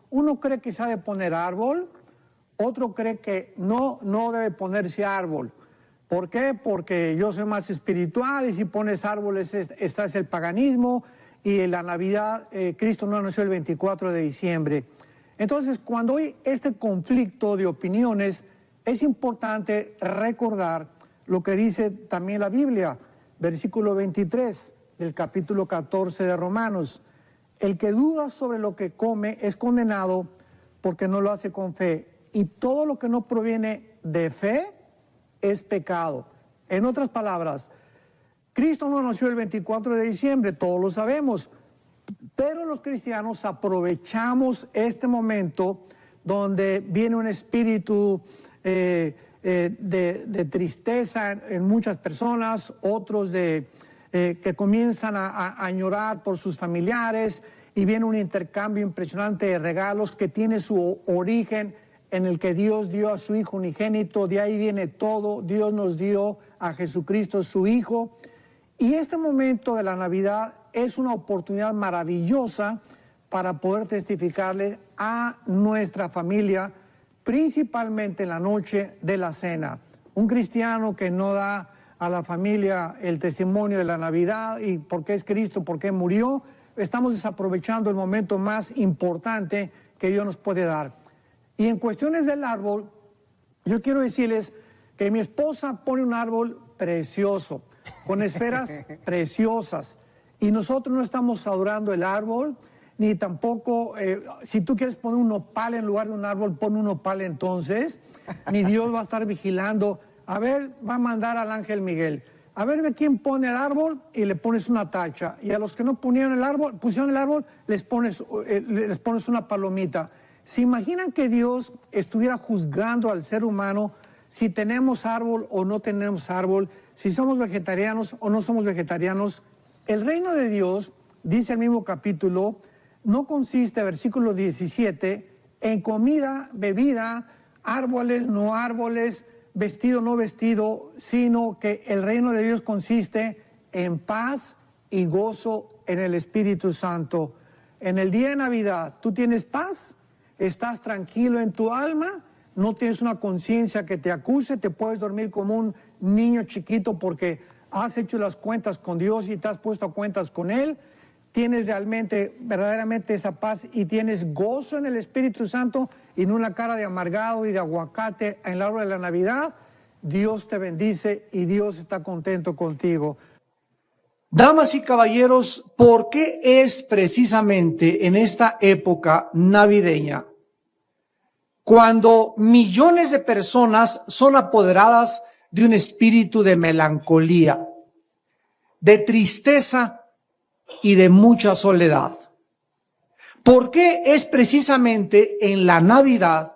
Uno cree que se ha de poner árbol, otro cree que no debe ponerse árbol. ¿Por qué? Porque yo soy más espiritual y si pones árboles, es el paganismo, y en la Navidad, Cristo no nació el 24 de diciembre. Entonces, cuando hay este conflicto de opiniones, es importante recordar lo que dice también la Biblia, versículo 23 del capítulo 14 de Romanos. El que duda sobre lo que come es condenado porque no lo hace con fe, y todo lo que no proviene de fe es pecado. En otras palabras, Cristo no nació el 24 de diciembre, todos lo sabemos, pero los cristianos aprovechamos este momento donde viene un espíritu de tristeza en muchas personas, otros que comienzan a añorar por sus familiares, y viene un intercambio impresionante de regalos que tiene su origen en el que Dios dio a su Hijo unigénito. De ahí viene todo. Dios nos dio a Jesucristo, su Hijo. Y este momento de la Navidad es una oportunidad maravillosa para poder testificarle a nuestra familia, principalmente en la noche de la cena. Un cristiano que no da a la familia el testimonio de la Navidad y por qué es Cristo, por qué murió, estamos desaprovechando el momento más importante que Dios nos puede dar. Y en cuestiones del árbol, yo quiero decirles que mi esposa pone un árbol precioso, con esferas preciosas, y nosotros no estamos adorando el árbol, ni tampoco, si tú quieres poner un nopal en lugar de un árbol, pon un nopal entonces, ni Dios va a estar vigilando. A ver, va a mandar al ángel Miguel, a ver de quién pone el árbol, y le pones una tacha, y a los que no pusieron el árbol, les pones una palomita. ¿Se imaginan que Dios estuviera juzgando al ser humano si tenemos árbol o no tenemos árbol, si somos vegetarianos o no somos vegetarianos? El reino de Dios, dice el mismo capítulo, no consiste, versículo 17, en comida, bebida, árboles, no árboles, vestido, no vestido, sino que el reino de Dios consiste en paz y gozo en el Espíritu Santo. En el día de Navidad, ¿tú tienes paz? ¿Estás tranquilo en tu alma? ¿No tienes una conciencia que te acuse? ¿Te puedes dormir como un niño chiquito porque has hecho las cuentas con Dios y te has puesto a cuentas con Él? ¿Tienes realmente, verdaderamente esa paz y tienes gozo en el Espíritu Santo y no una cara de amargado y de aguacate en la hora de la Navidad? Dios te bendice y Dios está contento contigo. Damas y caballeros, ¿por qué es precisamente en esta época navideña cuando millones de personas son apoderadas de un espíritu de melancolía, de tristeza y de mucha soledad? ¿Por qué es precisamente en la Navidad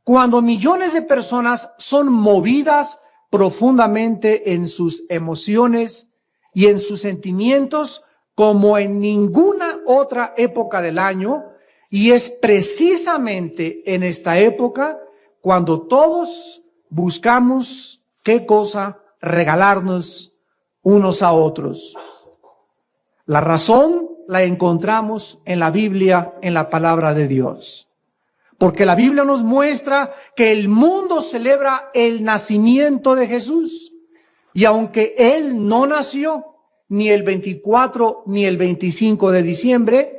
cuando millones de personas son movidas profundamente en sus emociones y en sus sentimientos como en ninguna otra época del año? Y es precisamente en esta época cuando todos buscamos qué cosa regalarnos unos a otros. La razón la encontramos en la Biblia, en la palabra de Dios. Porque la Biblia nos muestra que el mundo celebra el nacimiento de Jesús. Y aunque Él no nació ni el 24 ni el 25 de diciembre,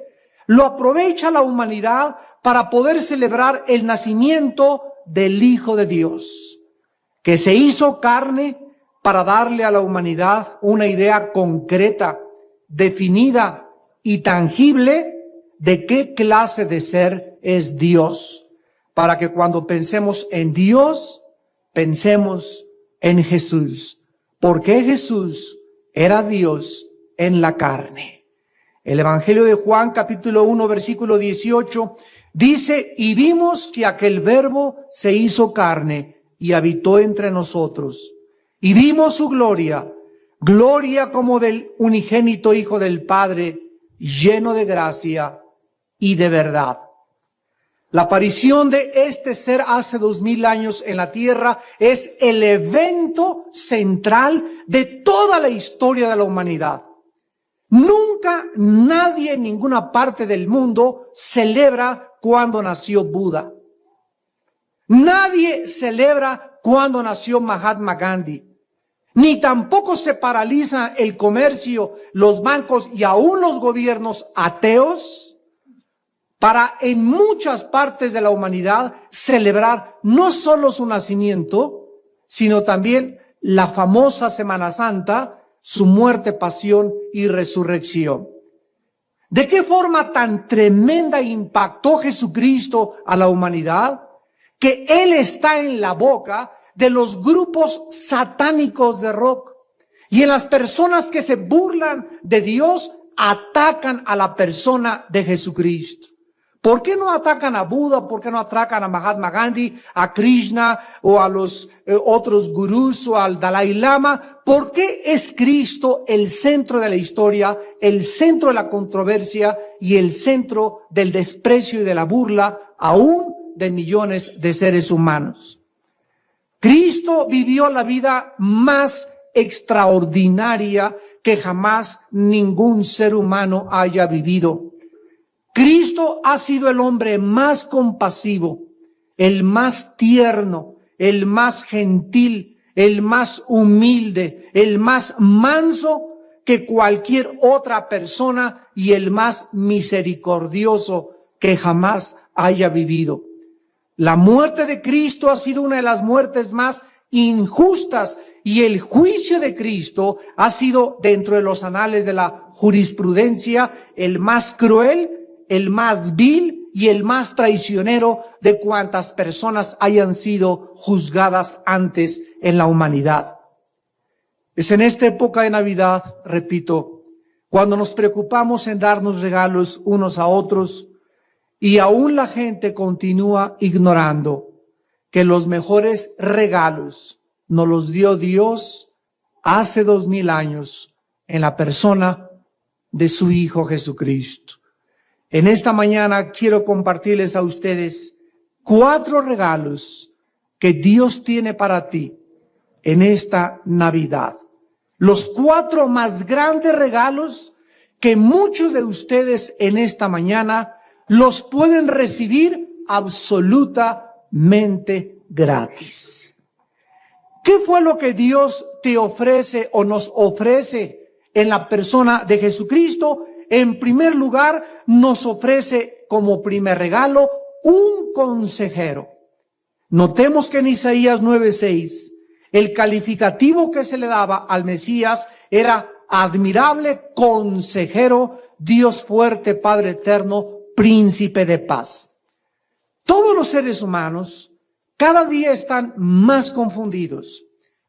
lo aprovecha la humanidad para poder celebrar el nacimiento del Hijo de Dios, que se hizo carne para darle a la humanidad una idea concreta, definida y tangible de qué clase de ser es Dios, para que cuando pensemos en Dios, pensemos en Jesús, porque Jesús era Dios en la carne. El Evangelio de Juan, capítulo 1, versículo 18, dice: y vimos que aquel Verbo se hizo carne y habitó entre nosotros, y vimos su gloria, gloria como del unigénito Hijo del Padre, lleno de gracia y de verdad. La aparición de este ser hace 2000 años en la tierra es el evento central de toda la historia de la humanidad. Nunca nadie en ninguna parte del mundo celebra cuándo nació Buda. Nadie celebra cuándo nació Mahatma Gandhi. Ni tampoco se paraliza el comercio, los bancos y aún los gobiernos ateos para en muchas partes de la humanidad celebrar no solo su nacimiento, sino también la famosa Semana Santa, su muerte, pasión y resurrección. ¿De qué forma tan tremenda impactó Jesucristo a la humanidad? Que Él está en la boca de los grupos satánicos de rock. Y en las personas que se burlan de Dios, atacan a la persona de Jesucristo. ¿Por qué no atacan a Buda? ¿Por qué no atacan a Mahatma Gandhi, a Krishna o a los otros gurús o al Dalai Lama? ¿Por qué es Cristo el centro de la historia, el centro de la controversia y el centro del desprecio y de la burla aún de millones de seres humanos? Cristo vivió la vida más extraordinaria que jamás ningún ser humano haya vivido. Cristo ha sido el hombre más compasivo, el más tierno, el más gentil, el más humilde, el más manso que cualquier otra persona y el más misericordioso que jamás haya vivido. La muerte de Cristo ha sido una de las muertes más injustas y el juicio de Cristo ha sido, dentro de los anales de la jurisprudencia, el más cruel, el más vil y el más traicionero de cuantas personas hayan sido juzgadas antes en la humanidad. Es en esta época de Navidad, repito, cuando nos preocupamos en darnos regalos unos a otros y aún la gente continúa ignorando que los mejores regalos nos los dio Dios hace 2000 años en la persona de su Hijo Jesucristo. En esta mañana quiero compartirles a ustedes 4 regalos que Dios tiene para ti en esta Navidad. Los 4 más grandes regalos que muchos de ustedes en esta mañana los pueden recibir absolutamente gratis. ¿Qué fue lo que Dios te ofrece o nos ofrece en la persona de Jesucristo? En primer lugar, nos ofrece como primer regalo un consejero. Notemos que en Isaías 9:6, el calificativo que se le daba al Mesías era admirable consejero, Dios fuerte, Padre eterno, príncipe de paz. Todos los seres humanos cada día están más confundidos.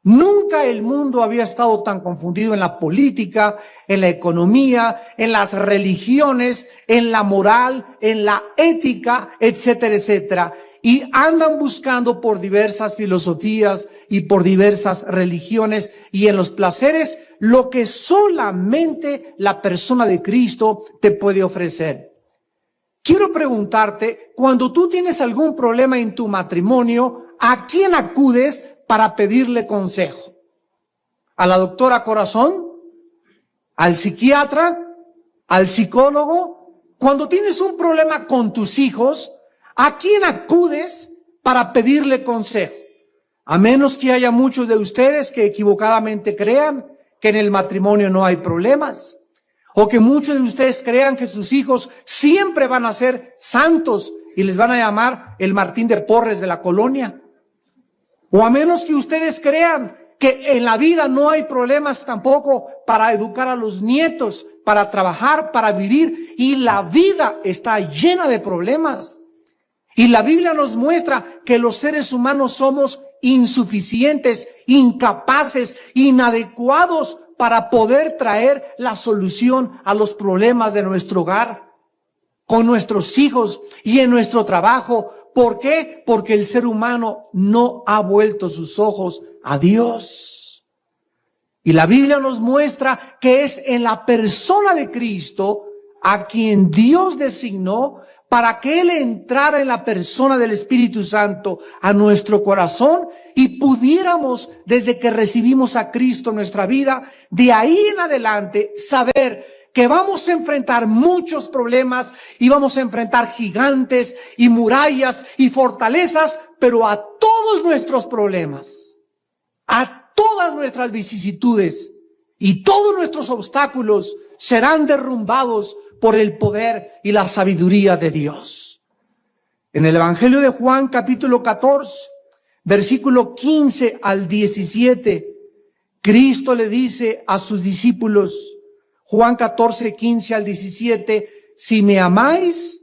Nunca el mundo había estado tan confundido en la política, en la economía, en las religiones, en la moral, en la ética, etcétera, etcétera. Y andan buscando por diversas filosofías y por diversas religiones y en los placeres lo que solamente la persona de Cristo te puede ofrecer. Quiero preguntarte, cuando tú tienes algún problema en tu matrimonio, ¿a quién acudes para pedirle consejo? ¿A la doctora Corazón? ¿Al psiquiatra? ¿Al psicólogo? Cuando tienes un problema con tus hijos, ¿a quién acudes para pedirle consejo? A menos que haya muchos de ustedes que equivocadamente crean que en el matrimonio no hay problemas. O que muchos de ustedes crean que sus hijos siempre van a ser santos y les van a llamar el Martín de Porres de la colonia. O a menos que ustedes crean que en la vida no hay problemas tampoco para educar a los nietos, para trabajar, para vivir. Y la vida está llena de problemas. Y la Biblia nos muestra que los seres humanos somos insuficientes, incapaces, inadecuados para poder traer la solución a los problemas de nuestro hogar, con nuestros hijos y en nuestro trabajo. ¿Por qué? Porque el ser humano no ha vuelto sus ojos a Dios. Y la Biblia nos muestra que es en la persona de Cristo a quien Dios designó para que Él entrara en la persona del Espíritu Santo a nuestro corazón y pudiéramos, desde que recibimos a Cristo en nuestra vida, de ahí en adelante saber que vamos a enfrentar muchos problemas y vamos a enfrentar gigantes y murallas y fortalezas, pero a todos nuestros problemas, a todas nuestras vicisitudes y todos nuestros obstáculos serán derrumbados por el poder y la sabiduría de Dios. En el Evangelio de Juan, capítulo 14, versículo 15 al 17, Cristo le dice a sus discípulos, Juan 14, 15 al 17, si me amáis,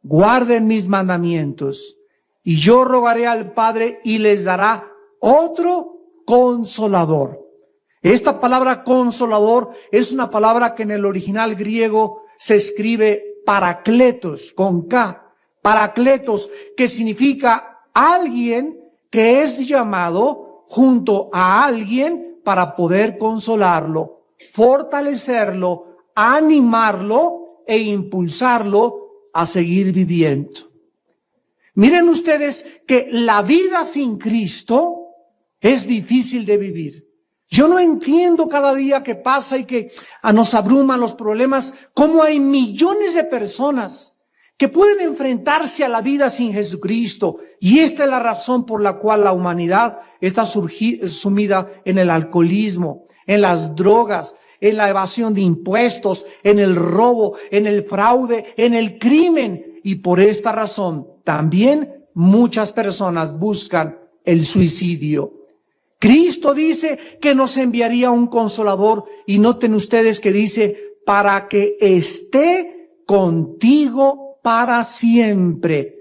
guarden mis mandamientos, y yo rogaré al Padre y les dará otro consolador. Esta palabra consolador es una palabra que en el original griego se escribe parakletos, con K, parakletos, que significa alguien que es llamado junto a alguien para poder consolarlo, fortalecerlo, animarlo e impulsarlo a seguir viviendo. Miren ustedes que la vida sin Cristo es difícil de vivir. Yo no entiendo cada día que pasa y que nos abruman los problemas, cómo hay millones de personas que pueden enfrentarse a la vida sin Jesucristo. Y esta es la razón por la cual la humanidad está sumida en el alcoholismo, en las drogas, en la evasión de impuestos, en el robo, en el fraude, en el crimen. Y por esta razón también muchas personas buscan el suicidio. Cristo dice que nos enviaría un consolador, y noten ustedes que dice, para que esté contigo para siempre,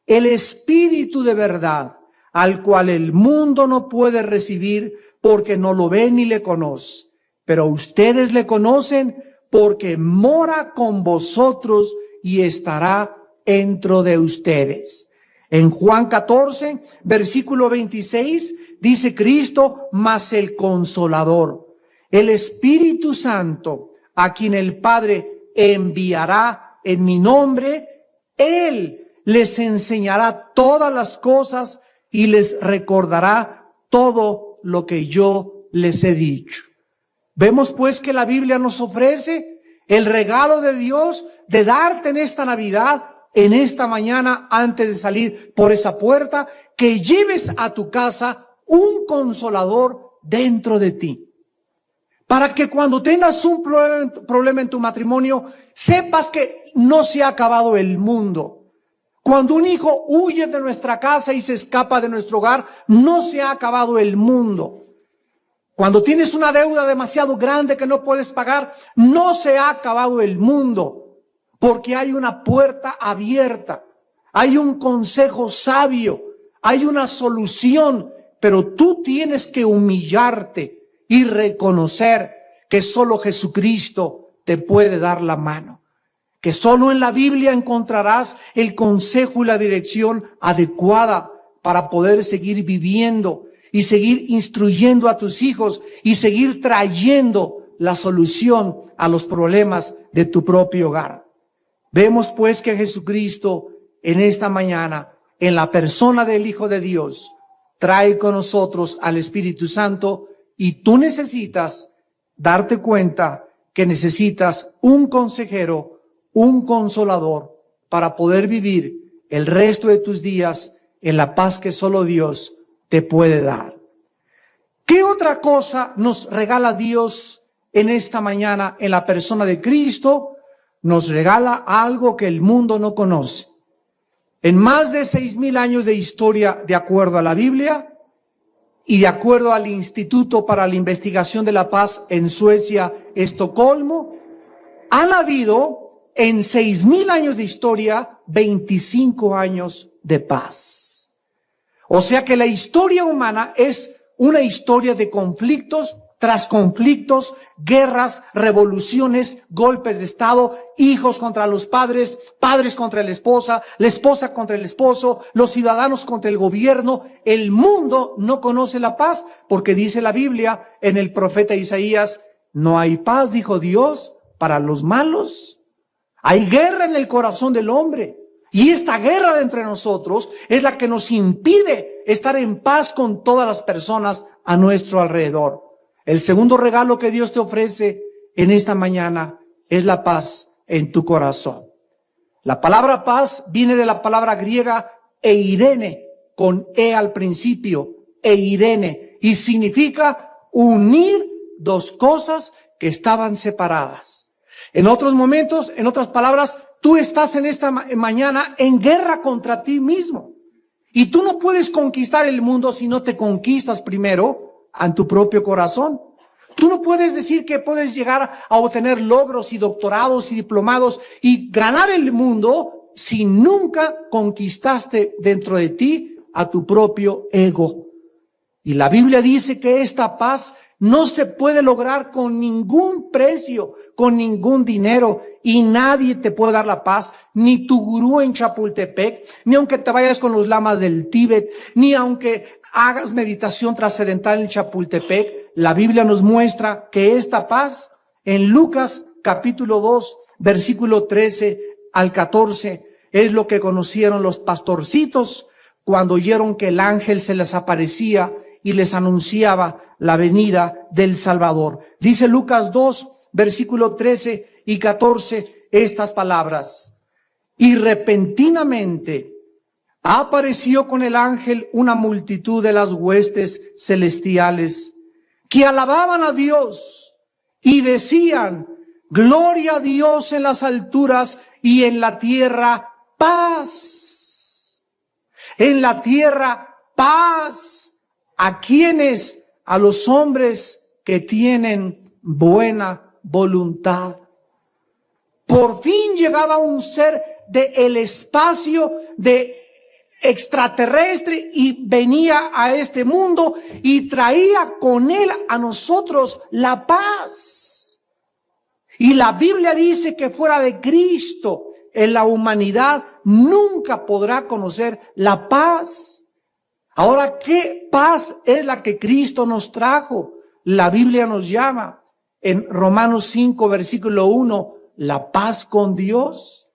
el Espíritu de verdad, al cual el mundo no puede recibir porque no lo ve ni le conoce, pero ustedes le conocen porque mora con vosotros y estará dentro de ustedes. En Juan 14, versículo 26, dice Cristo, mas el Consolador, el Espíritu Santo, a quien el Padre enviará en mi nombre, Él les enseñará todas las cosas y les recordará todo lo que yo les he dicho. Vemos pues que la Biblia nos ofrece el regalo de Dios de darte en esta Navidad, en esta mañana, antes de salir por esa puerta, que lleves a tu casa un consolador dentro de ti. Para que cuando tengas un problema en tu matrimonio, sepas que no se ha acabado el mundo. Cuando un hijo huye de nuestra casa y se escapa de nuestro hogar, no se ha acabado el mundo. Cuando tienes una deuda demasiado grande que no puedes pagar, no se ha acabado el mundo. Porque hay una puerta abierta, hay un consejo sabio, hay una solución, pero tú tienes que humillarte y reconocer que solo Jesucristo te puede dar la mano. Que solo en la Biblia encontrarás el consejo y la dirección adecuada para poder seguir viviendo y seguir instruyendo a tus hijos y seguir trayendo la solución a los problemas de tu propio hogar. Vemos pues que Jesucristo en esta mañana, en la persona del Hijo de Dios, trae con nosotros al Espíritu Santo, y tú necesitas darte cuenta que necesitas un consejero, un consolador para poder vivir el resto de tus días en la paz que solo Dios te puede dar. ¿Qué otra cosa nos regala Dios en esta mañana en la persona de Cristo? Nos regala algo que el mundo no conoce. En más de 6,000 años de historia, de acuerdo a la Biblia y de acuerdo al Instituto para la Investigación de la Paz en Suecia, Estocolmo, han habido en 6,000 años de historia 25 años de paz. O sea que la historia humana es una historia de conflictos tras conflictos, guerras, revoluciones, golpes de Estado, hijos contra los padres, padres contra la esposa contra el esposo, los ciudadanos contra el gobierno. El mundo no conoce la paz porque dice la Biblia en el profeta Isaías, no hay paz, dijo Dios, para los malos. Hay guerra en el corazón del hombre. Y esta guerra de entre nosotros es la que nos impide estar en paz con todas las personas a nuestro alrededor. El segundo regalo que Dios te ofrece en esta mañana es la paz en tu corazón. La palabra paz viene de la palabra griega eirene, con E al principio, eirene, y significa unir dos cosas que estaban separadas. En otros momentos, en otras palabras, tú estás en esta mañana en guerra contra ti mismo. Y tú no puedes conquistar el mundo si no te conquistas primero en tu propio corazón. Tú no puedes decir que puedes llegar a obtener logros y doctorados y diplomados y ganar el mundo si nunca conquistaste dentro de ti a tu propio ego. Y la Biblia dice que esta paz no se puede lograr con ningún precio, con ningún dinero, y nadie te puede dar la paz, ni tu gurú en Chapultepec, ni aunque te vayas con los lamas del Tíbet, ni aunque hagas meditación trascendental en Chapultepec. La Biblia nos muestra que esta paz, en Lucas capítulo 2, versículo 13 al 14, es lo que conocieron los pastorcitos cuando oyeron que el ángel se les aparecía y les anunciaba la venida del Salvador. Dice Lucas 2, versículo 13 y 14, estas palabras: y repentinamente apareció con el ángel una multitud de las huestes celestiales que alababan a Dios y decían: gloria a Dios en las alturas y en la tierra paz. En la tierra paz. ¿A quiénes? A los hombres que tienen buena voluntad. Por fin llegaba un ser del espacio, de extraterrestre, y venía a este mundo y traía con él a nosotros la paz. Y la Biblia dice que fuera de Cristo en la humanidad nunca podrá conocer la paz. Ahora, ¿qué paz es la que Cristo nos trajo? La Biblia nos llama en Romanos 5, versículo 1, la paz con Dios.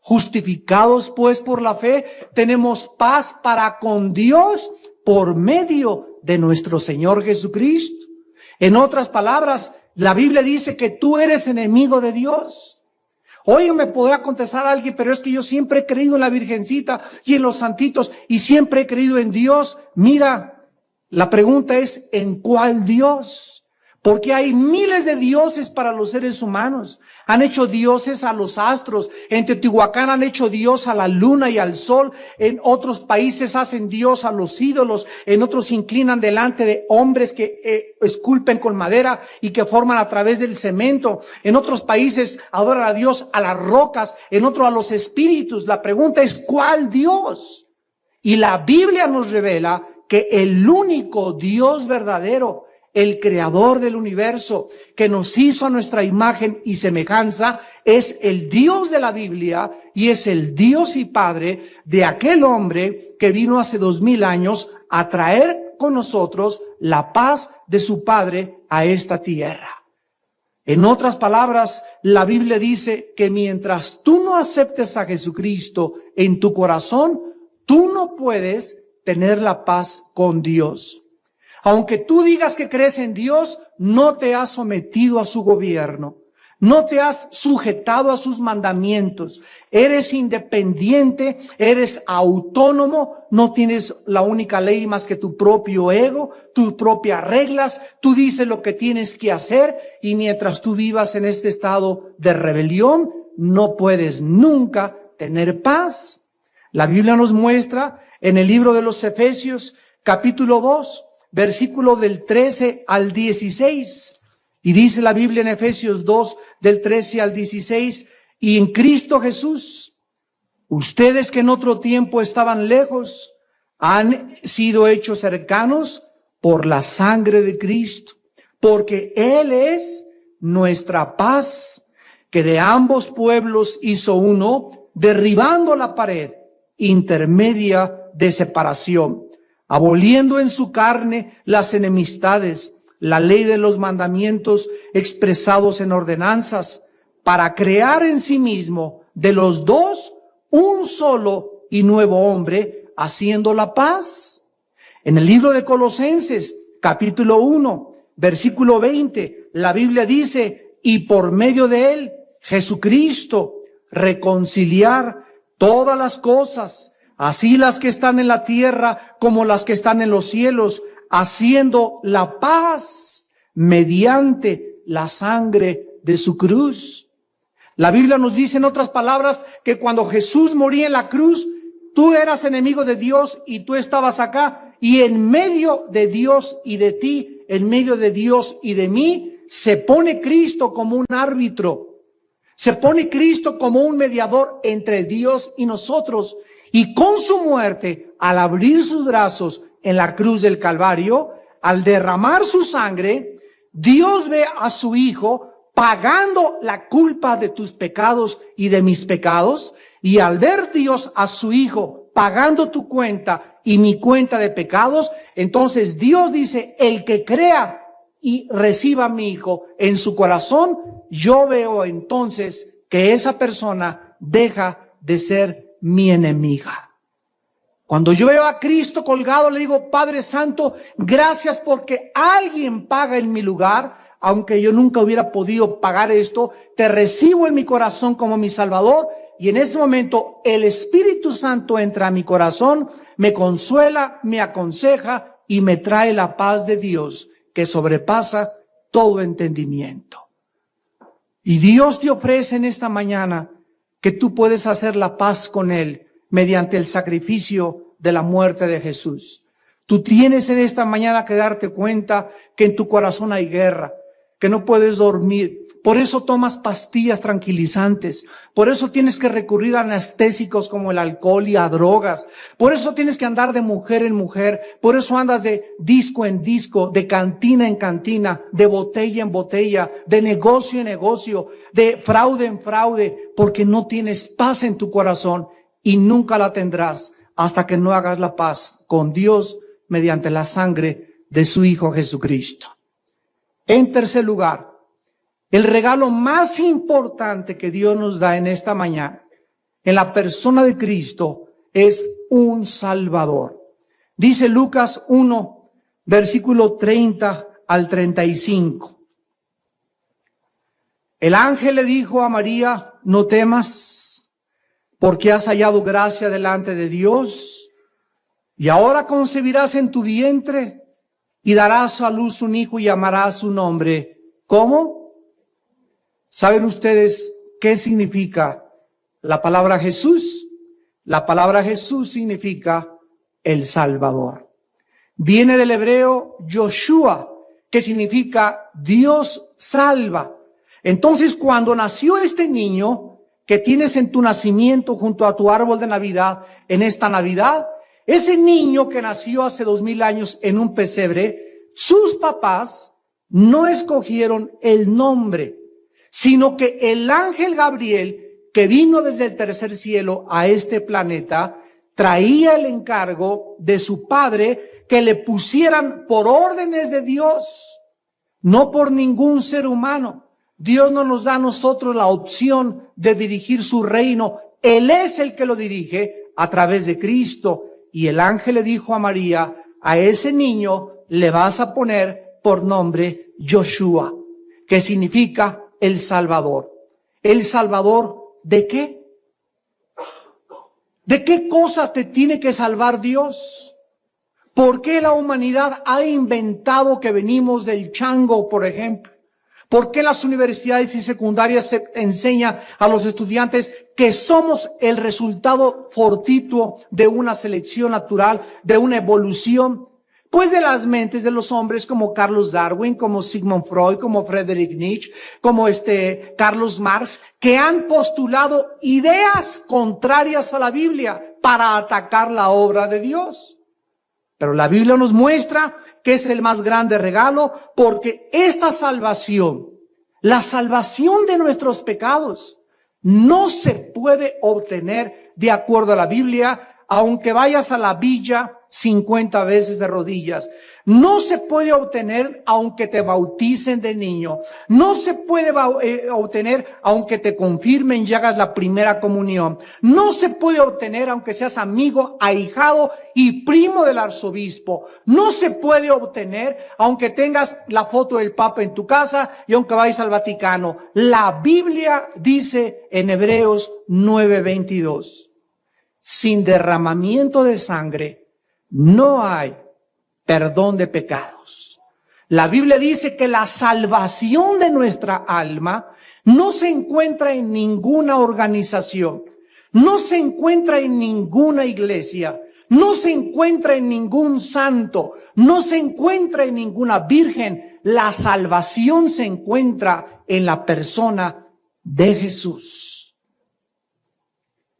Justificados pues por la fe, tenemos paz para con Dios por medio de nuestro Señor Jesucristo. En otras palabras, la Biblia dice que tú eres enemigo de Dios. Hoy me podrá contestar alguien: pero es que yo siempre he creído en la Virgencita y en los santitos y siempre he creído en Dios. Mira, la pregunta es: ¿en cuál Dios? Porque hay miles de dioses para los seres humanos. Han hecho dioses a los astros. En Teotihuacán han hecho dios a la luna y al sol. En otros países hacen dios a los ídolos. En otros se inclinan delante de hombres que esculpen con madera y que forman a través del cemento. En otros países adoran a Dios a las rocas. En otros a los espíritus. La pregunta es: ¿cuál Dios? Y la Biblia nos revela que el único Dios verdadero, el creador del universo, que nos hizo a nuestra imagen y semejanza, es el Dios de la Biblia y es el Dios y Padre de aquel hombre que vino hace 2000 años a traer con nosotros la paz de su Padre a esta tierra. En otras palabras, la Biblia dice que mientras tú no aceptes a Jesucristo en tu corazón, tú no puedes tener la paz con Dios. Aunque tú digas que crees en Dios, no te has sometido a su gobierno, no te has sujetado a sus mandamientos, eres independiente, eres autónomo, no tienes la única ley más que tu propio ego, tus propias reglas, tú dices lo que tienes que hacer, y mientras tú vivas en este estado de rebelión, no puedes nunca tener paz. La Biblia nos muestra en el libro de los Efesios, capítulo 2, versículo del 13 al 16. Y dice la Biblia en Efesios 2, del 13 al 16, y en Cristo Jesús, ustedes que en otro tiempo estaban lejos, han sido hechos cercanos por la sangre de Cristo, porque Él es nuestra paz, que de ambos pueblos hizo uno, derribando la pared intermedia de separación, aboliendo en su carne las enemistades, la ley de los mandamientos expresados en ordenanzas, para crear en sí mismo de los dos un solo y nuevo hombre, haciendo la paz. En el libro de Colosenses, capítulo 1, versículo 20, la Biblia dice: y por medio de él Jesucristo, reconciliar todas las cosas, así las que están en la tierra como las que están en los cielos, haciendo la paz mediante la sangre de su cruz. La Biblia nos dice en otras palabras que cuando Jesús moría en la cruz, tú eras enemigo de Dios y tú estabas acá, y en medio de Dios y de ti, en medio de Dios y de mí, se pone Cristo como un árbitro. Se pone Cristo como un mediador entre Dios y nosotros. Y con su muerte, al abrir sus brazos en la cruz del Calvario, al derramar su sangre, Dios ve a su Hijo pagando la culpa de tus pecados y de mis pecados. Y al ver Dios a su Hijo pagando tu cuenta y mi cuenta de pecados, entonces Dios dice, el que crea y reciba a mi Hijo en su corazón, yo veo entonces que esa persona deja de ser mi enemiga. Cuando yo veo a Cristo colgado, le digo, Padre Santo, gracias porque alguien paga en mi lugar, aunque yo nunca hubiera podido pagar esto, te recibo en mi corazón como mi Salvador, y en ese momento el Espíritu Santo entra a mi corazón, me consuela, me aconseja y me trae la paz de Dios que sobrepasa todo entendimiento. Y Dios te ofrece en esta mañana que tú puedes hacer la paz con Él mediante el sacrificio de la muerte de Jesús. Tú tienes en esta mañana que darte cuenta que en tu corazón hay guerra, que no puedes dormir. Por eso tomas pastillas tranquilizantes. Por eso tienes que recurrir a anestésicos como el alcohol y a drogas. Por eso tienes que andar de mujer en mujer. Por eso andas de disco en disco, de cantina en cantina, de botella en botella, de negocio en negocio, de fraude en fraude, porque no tienes paz en tu corazón y nunca la tendrás hasta que no hagas la paz con Dios mediante la sangre de su Hijo Jesucristo. En tercer lugar, el regalo más importante que Dios nos da en esta mañana, en la persona de Cristo, es un Salvador. Dice Lucas 1, versículo 30 al 35. El ángel le dijo a María, no temas, porque has hallado gracia delante de Dios, y ahora concebirás en tu vientre, y darás a luz un hijo y llamarás su nombre. ¿Cómo? ¿Saben ustedes qué significa la palabra Jesús? La palabra Jesús significa el Salvador. Viene del hebreo Yoshua, que significa Dios salva. Entonces, cuando nació este niño que tienes en tu nacimiento junto a tu árbol de Navidad, en esta Navidad, ese niño que nació hace 2000 años en un pesebre, sus papás no escogieron el nombre, sino que el ángel Gabriel, que vino desde el tercer cielo a este planeta, traía el encargo de su padre que le pusieran por órdenes de Dios, no por ningún ser humano. Dios no nos da a nosotros la opción de dirigir su reino. Él es el que lo dirige a través de Cristo. Y el ángel le dijo a María, a ese niño le vas a poner por nombre Yoshua, que significa el Salvador. ¿El Salvador de qué? ¿De qué cosa te tiene que salvar Dios? ¿Por qué la humanidad ha inventado que venimos del chango, por ejemplo? ¿Por qué en las universidades y secundarias se enseña a los estudiantes que somos el resultado fortuito de una selección natural, de una evolución? Pues de las mentes de los hombres como Carlos Darwin, como Sigmund Freud, como Friedrich Nietzsche, como Carlos Marx, que han postulado ideas contrarias a la Biblia para atacar la obra de Dios. Pero la Biblia nos muestra que es el más grande regalo, porque esta salvación, la salvación de nuestros pecados, no se puede obtener de acuerdo a la Biblia, aunque vayas a la villa 50 veces de rodillas. No se puede obtener aunque te bauticen de niño. No se puede obtener aunque te confirmen y hagas la primera comunión. No se puede obtener aunque seas amigo, ahijado y primo del arzobispo. No se puede obtener aunque tengas la foto del Papa en tu casa y aunque vayas al Vaticano. La Biblia dice en Hebreos 9:22, sin derramamiento de sangre no hay perdón de pecados. La Biblia dice que la salvación de nuestra alma no se encuentra en ninguna organización, no se encuentra en ninguna iglesia, no se encuentra en ningún santo, no se encuentra en ninguna virgen. La salvación se encuentra en la persona de Jesús.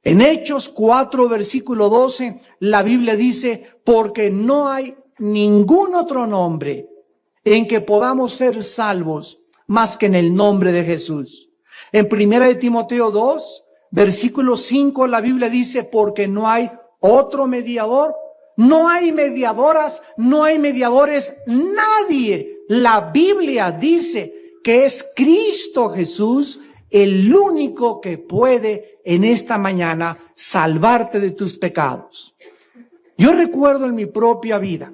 En Hechos 4, versículo 12, la Biblia dice, porque no hay ningún otro nombre en que podamos ser salvos más que en el nombre de Jesús. En 1 de Timoteo 2, versículo 5, la Biblia dice, porque no hay otro mediador, no hay mediadoras, no hay mediadores, nadie. La Biblia dice que es Cristo Jesús el único que puede en esta mañana salvarte de tus pecados. Yo recuerdo en mi propia vida,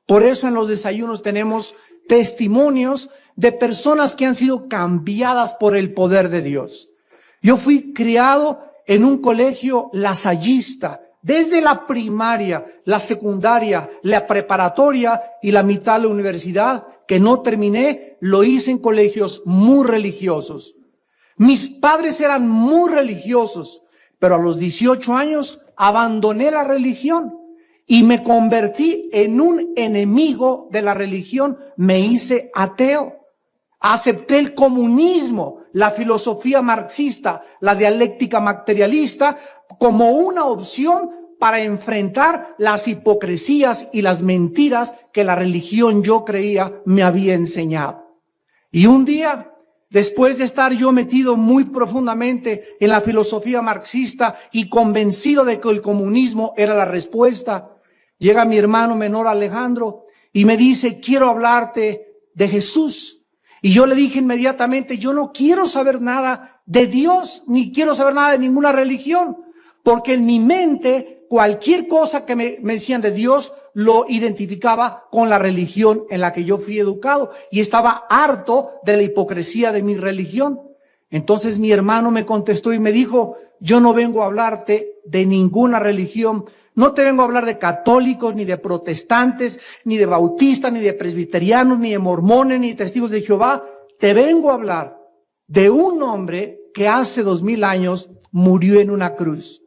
por eso en los desayunos tenemos testimonios de personas que han sido cambiadas por el poder de Dios. Yo fui criado en un colegio lasallista, desde la primaria, la secundaria, la preparatoria y la mitad de la universidad, que no terminé, lo hice en colegios muy religiosos. Mis padres eran muy religiosos, pero a los 18 años abandoné la religión y me convertí en un enemigo de la religión. Me hice ateo. Acepté el comunismo, la filosofía marxista, la dialéctica materialista como una opción para enfrentar las hipocresías y las mentiras que la religión yo creía me había enseñado. Y un día, después de estar yo metido muy profundamente en la filosofía marxista y convencido de que el comunismo era la respuesta, llega mi hermano menor Alejandro y me dice, quiero hablarte de Jesús. Y yo le dije inmediatamente, yo no quiero saber nada de Dios, ni quiero saber nada de ninguna religión, porque en mi mente cualquier cosa que me decían de Dios lo identificaba con la religión en la que yo fui educado y estaba harto de la hipocresía de mi religión. Entonces mi hermano me contestó y me dijo, yo no vengo a hablarte de ninguna religión, no te vengo a hablar de católicos, ni de protestantes, ni de bautistas, ni de presbiterianos, ni de mormones, ni de testigos de Jehová. Te vengo a hablar de un hombre que hace 2000 años murió en una cruz.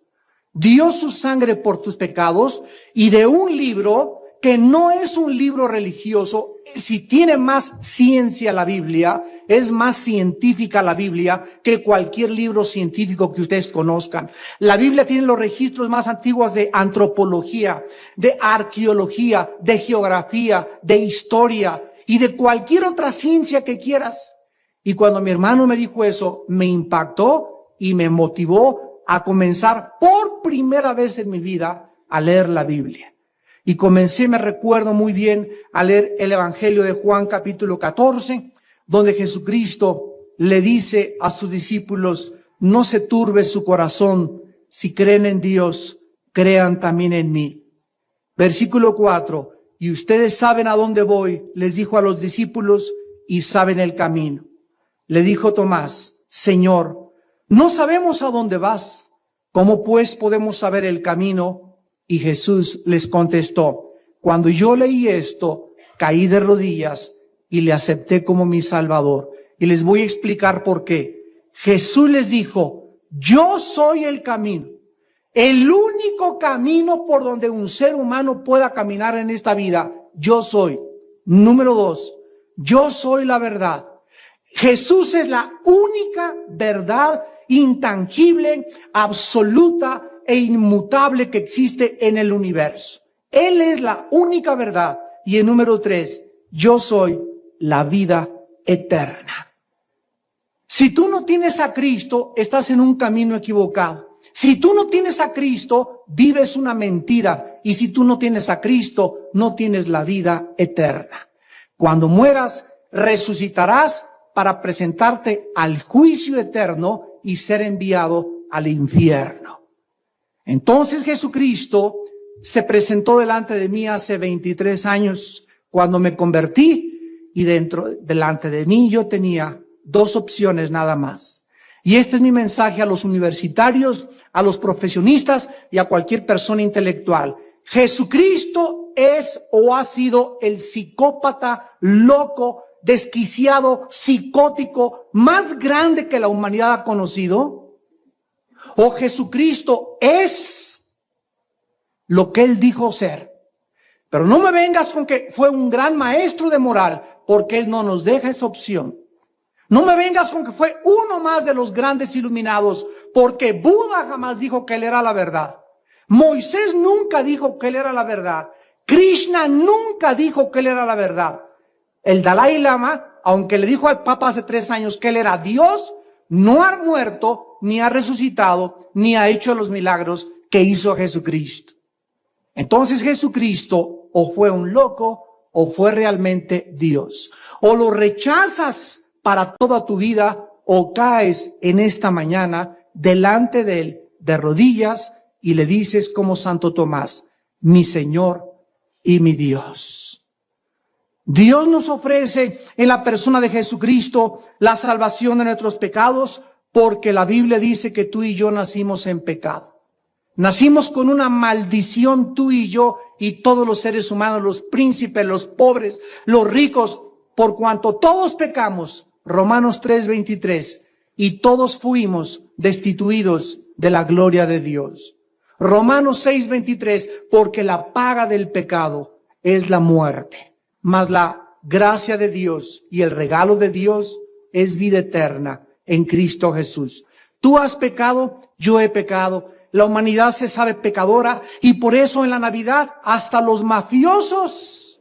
Dio su sangre por tus pecados y de un libro que no es un libro religioso. Si tiene más ciencia la Biblia, es más científica la Biblia que cualquier libro científico que ustedes conozcan. La Biblia tiene los registros más antiguos de antropología, de arqueología, de geografía, de historia y de cualquier otra ciencia que quieras. Y cuando mi hermano me dijo eso, me impactó y me motivó a comenzar por primera vez en mi vida a leer la Biblia. Y comencé, me recuerdo muy bien, a leer el Evangelio de Juan capítulo 14, donde Jesucristo le dice a sus discípulos, no se turbe su corazón, si creen en Dios, crean también en mí. Versículo 4, y ustedes saben a dónde voy, les dijo a los discípulos, y saben el camino. Le dijo Tomás, Señor, no sabemos a dónde vas, ¿cómo pues podemos saber el camino? Y Jesús les contestó, cuando yo leí esto, caí de rodillas y le acepté como mi Salvador. Y les voy a explicar por qué. Jesús les dijo, yo soy el camino. El único camino por donde un ser humano pueda caminar en esta vida, yo soy. Número 2, yo soy la verdad. Jesús es la única verdad intangible, absoluta e inmutable que existe en el universo. Él es la única verdad. Y en número 3, yo soy la vida eterna. Si tú no tienes a Cristo, estás en un camino equivocado. Si tú no tienes a Cristo, vives una mentira Y si tú no tienes a Cristo, no tienes la vida eterna. Cuando mueras, resucitarás para presentarte al juicio eterno y ser enviado al infierno. Entonces Jesucristo se presentó delante de mí hace 23 años cuando me convertí, y delante de mí yo tenía dos opciones nada más. Y este es mi mensaje a los universitarios, a los profesionistas y a cualquier persona intelectual. Jesucristo es o ha sido el psicópata, loco, desquiciado, psicótico más grande que la humanidad ha conocido. O Jesucristo es lo que Él dijo ser. Pero no me vengas con que fue un gran maestro de moral, porque Él no nos deja esa opción. No me vengas con que fue uno más de los grandes iluminados, porque Buda jamás dijo que Él era la verdad. Moisés nunca dijo que Él era la verdad. Krishna nunca dijo que Él era la verdad. El Dalai Lama, aunque le dijo al Papa hace 3 años que Él era Dios, no ha muerto, ni ha resucitado, ni ha hecho los milagros que hizo Jesucristo. Entonces Jesucristo o fue un loco o fue realmente Dios. O lo rechazas para toda tu vida o caes en esta mañana delante de Él de rodillas y le dices como Santo Tomás, mi Señor y mi Dios. Dios nos ofrece en la persona de Jesucristo la salvación de nuestros pecados, porque la Biblia dice que tú y yo nacimos en pecado. Nacimos con una maldición tú y yo y todos los seres humanos, los príncipes, los pobres, los ricos, por cuanto todos pecamos, Romanos 3:23, y todos fuimos destituidos de la gloria de Dios. Romanos 6:23, porque la paga del pecado es la muerte, mas la gracia de Dios y el regalo de Dios es vida eterna en Cristo Jesús. Tú has pecado, yo he pecado. La humanidad se sabe pecadora y por eso en la Navidad hasta los mafiosos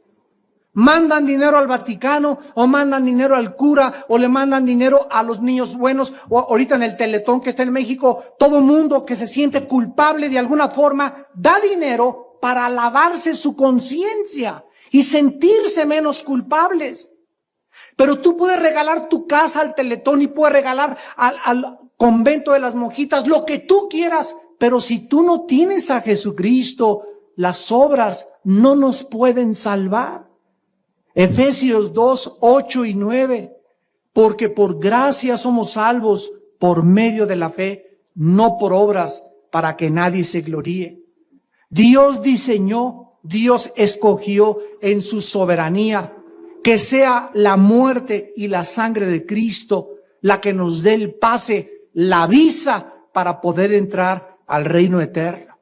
mandan dinero al Vaticano o mandan dinero al cura o le mandan dinero a los niños buenos. O ahorita en el Teletón que está en México, todo mundo que se siente culpable de alguna forma da dinero para lavarse su conciencia y sentirse menos culpables. Pero tú puedes regalar tu casa al Teletón y puedes regalar al convento de las monjitas lo que tú quieras. Pero si tú no tienes a Jesucristo, las obras no nos pueden salvar. Efesios 2:8-9, porque por gracia somos salvos por medio de la fe, no por obras, para que nadie se gloríe. Dios diseñó, Dios escogió en su soberanía que sea la muerte y la sangre de Cristo la que nos dé el pase, la visa para poder entrar al reino eterno.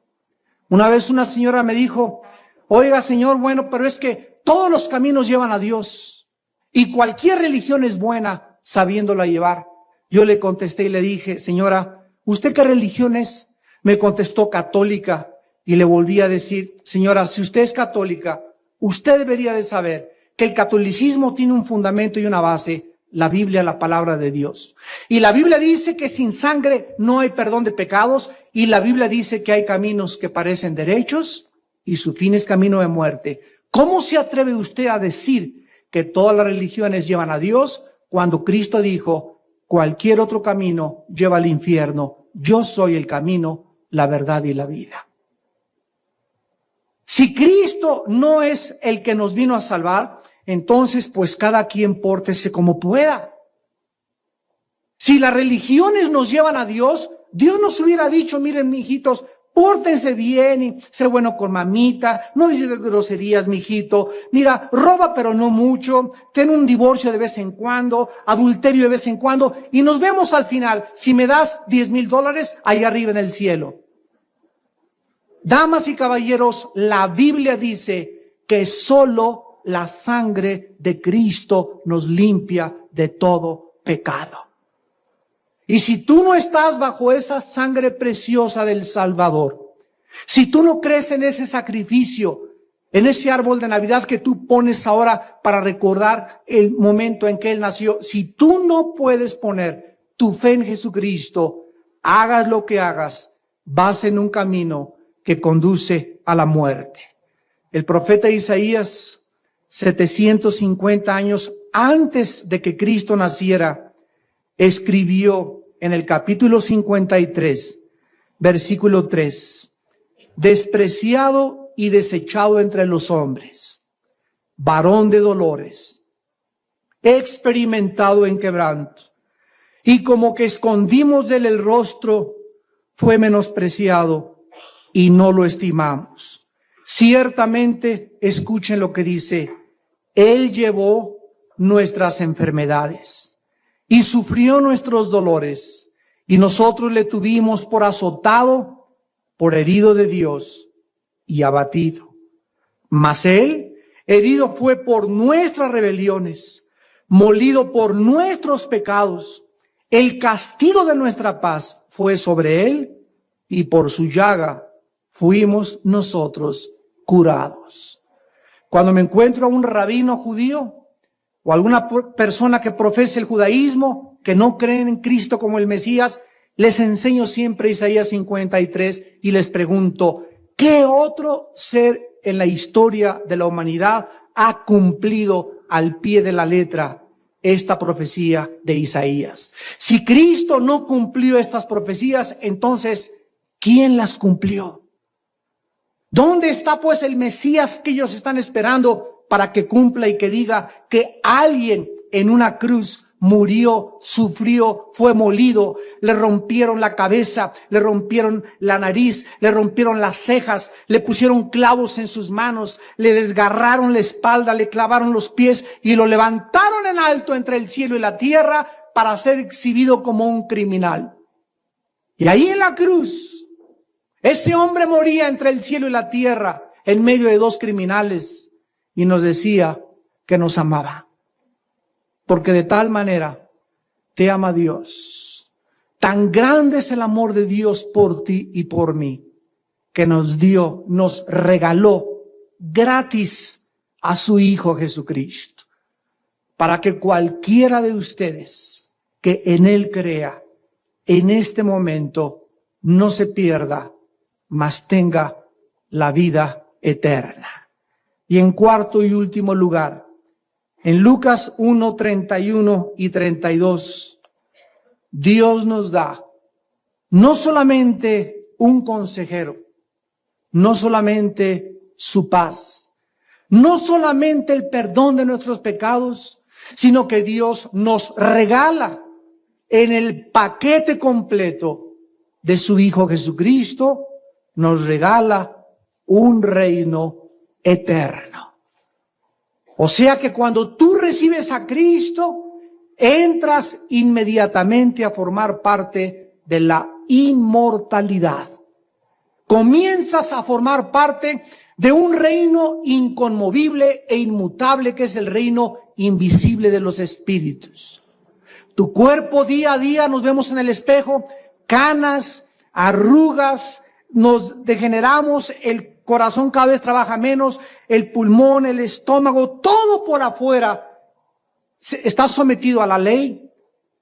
Una vez una señora me dijo, oiga señor, bueno, pero es que todos los caminos llevan a Dios y cualquier religión es buena sabiéndola llevar. Yo le contesté y le dije, señora, ¿usted qué religión es? Me contestó católica y le volví a decir, señora, si usted es católica, usted debería de saber que el catolicismo tiene un fundamento y una base, la Biblia, la palabra de Dios. Y la Biblia dice que sin sangre no hay perdón de pecados, y la Biblia dice que hay caminos que parecen derechos y su fin es camino de muerte. ¿Cómo se atreve usted a decir que todas las religiones llevan a Dios cuando Cristo dijo, cualquier otro camino lleva al infierno? Yo soy el camino, la verdad y la vida. Si Cristo no es el que nos vino a salvar, entonces pues cada quien pórtese como pueda. Si las religiones nos llevan a Dios, Dios nos hubiera dicho, miren mijitos, pórtense bien y sé bueno con mamita, no digas groserías mijito, mira, roba pero no mucho, ten un divorcio de vez en cuando, adulterio de vez en cuando, y nos vemos al final, si me das $10,000, ahí arriba en el cielo. Damas y caballeros, la Biblia dice que solo la sangre de Cristo nos limpia de todo pecado. Y si tú no estás bajo esa sangre preciosa del Salvador, si tú no crees en ese sacrificio, en ese árbol de Navidad que tú pones ahora para recordar el momento en que Él nació, si tú no puedes poner tu fe en Jesucristo, hagas lo que hagas, vas en un camino que conduce a la muerte. El profeta Isaías, 750 años antes de que Cristo naciera, escribió en el capítulo 53, versículo 3, despreciado y desechado entre los hombres, varón de dolores, experimentado en quebranto, y como que escondimos de él el rostro, fue menospreciado y no lo estimamos. Ciertamente, escuchen lo que dice, él llevó nuestras enfermedades y sufrió nuestros dolores, y nosotros le tuvimos por azotado, por herido de Dios y abatido. Mas él herido fue por nuestras rebeliones, molido por nuestros pecados. El castigo de nuestra paz fue sobre él, y por su llaga fuimos nosotros curados. Cuando me encuentro a un rabino judío o alguna persona que profese el judaísmo, que no creen en Cristo como el Mesías, les enseño siempre Isaías 53 y les pregunto, ¿qué otro ser en la historia de la humanidad ha cumplido al pie de la letra esta profecía de Isaías? Si Cristo no cumplió estas profecías, entonces, ¿quién las cumplió? ¿Dónde está pues el Mesías que ellos están esperando para que cumpla y que diga que alguien en una cruz murió, sufrió, fue molido, le rompieron la cabeza, le rompieron la nariz, le rompieron las cejas, le pusieron clavos en sus manos, le desgarraron la espalda, le clavaron los pies y lo levantaron en alto entre el cielo y la tierra para ser exhibido como un criminal? Y ahí en la cruz, ese hombre moría entre el cielo y la tierra, en medio de dos criminales, y nos decía que nos amaba. Porque de tal manera te ama Dios. Tan grande es el amor de Dios por ti y por mí, que nos regaló gratis a su Hijo Jesucristo, para que cualquiera de ustedes que en Él crea, en este momento no se pierda, mas tenga la vida eterna. Y en cuarto y último lugar, en Lucas 1, 31 y 32, Dios nos da no solamente un consejero, no solamente su paz, no solamente el perdón de nuestros pecados, sino que Dios nos regala en el paquete completo de su Hijo Jesucristo, nos regala un reino eterno. O sea que cuando tú recibes a Cristo, entras inmediatamente a formar parte de la inmortalidad. Comienzas a formar parte de un reino inconmovible e inmutable que es el reino invisible de los espíritus. Tu cuerpo día a día nos vemos en el espejo, canas, arrugas, nos degeneramos, el corazón cada vez trabaja menos, el pulmón, el estómago, todo por afuera está sometido a la ley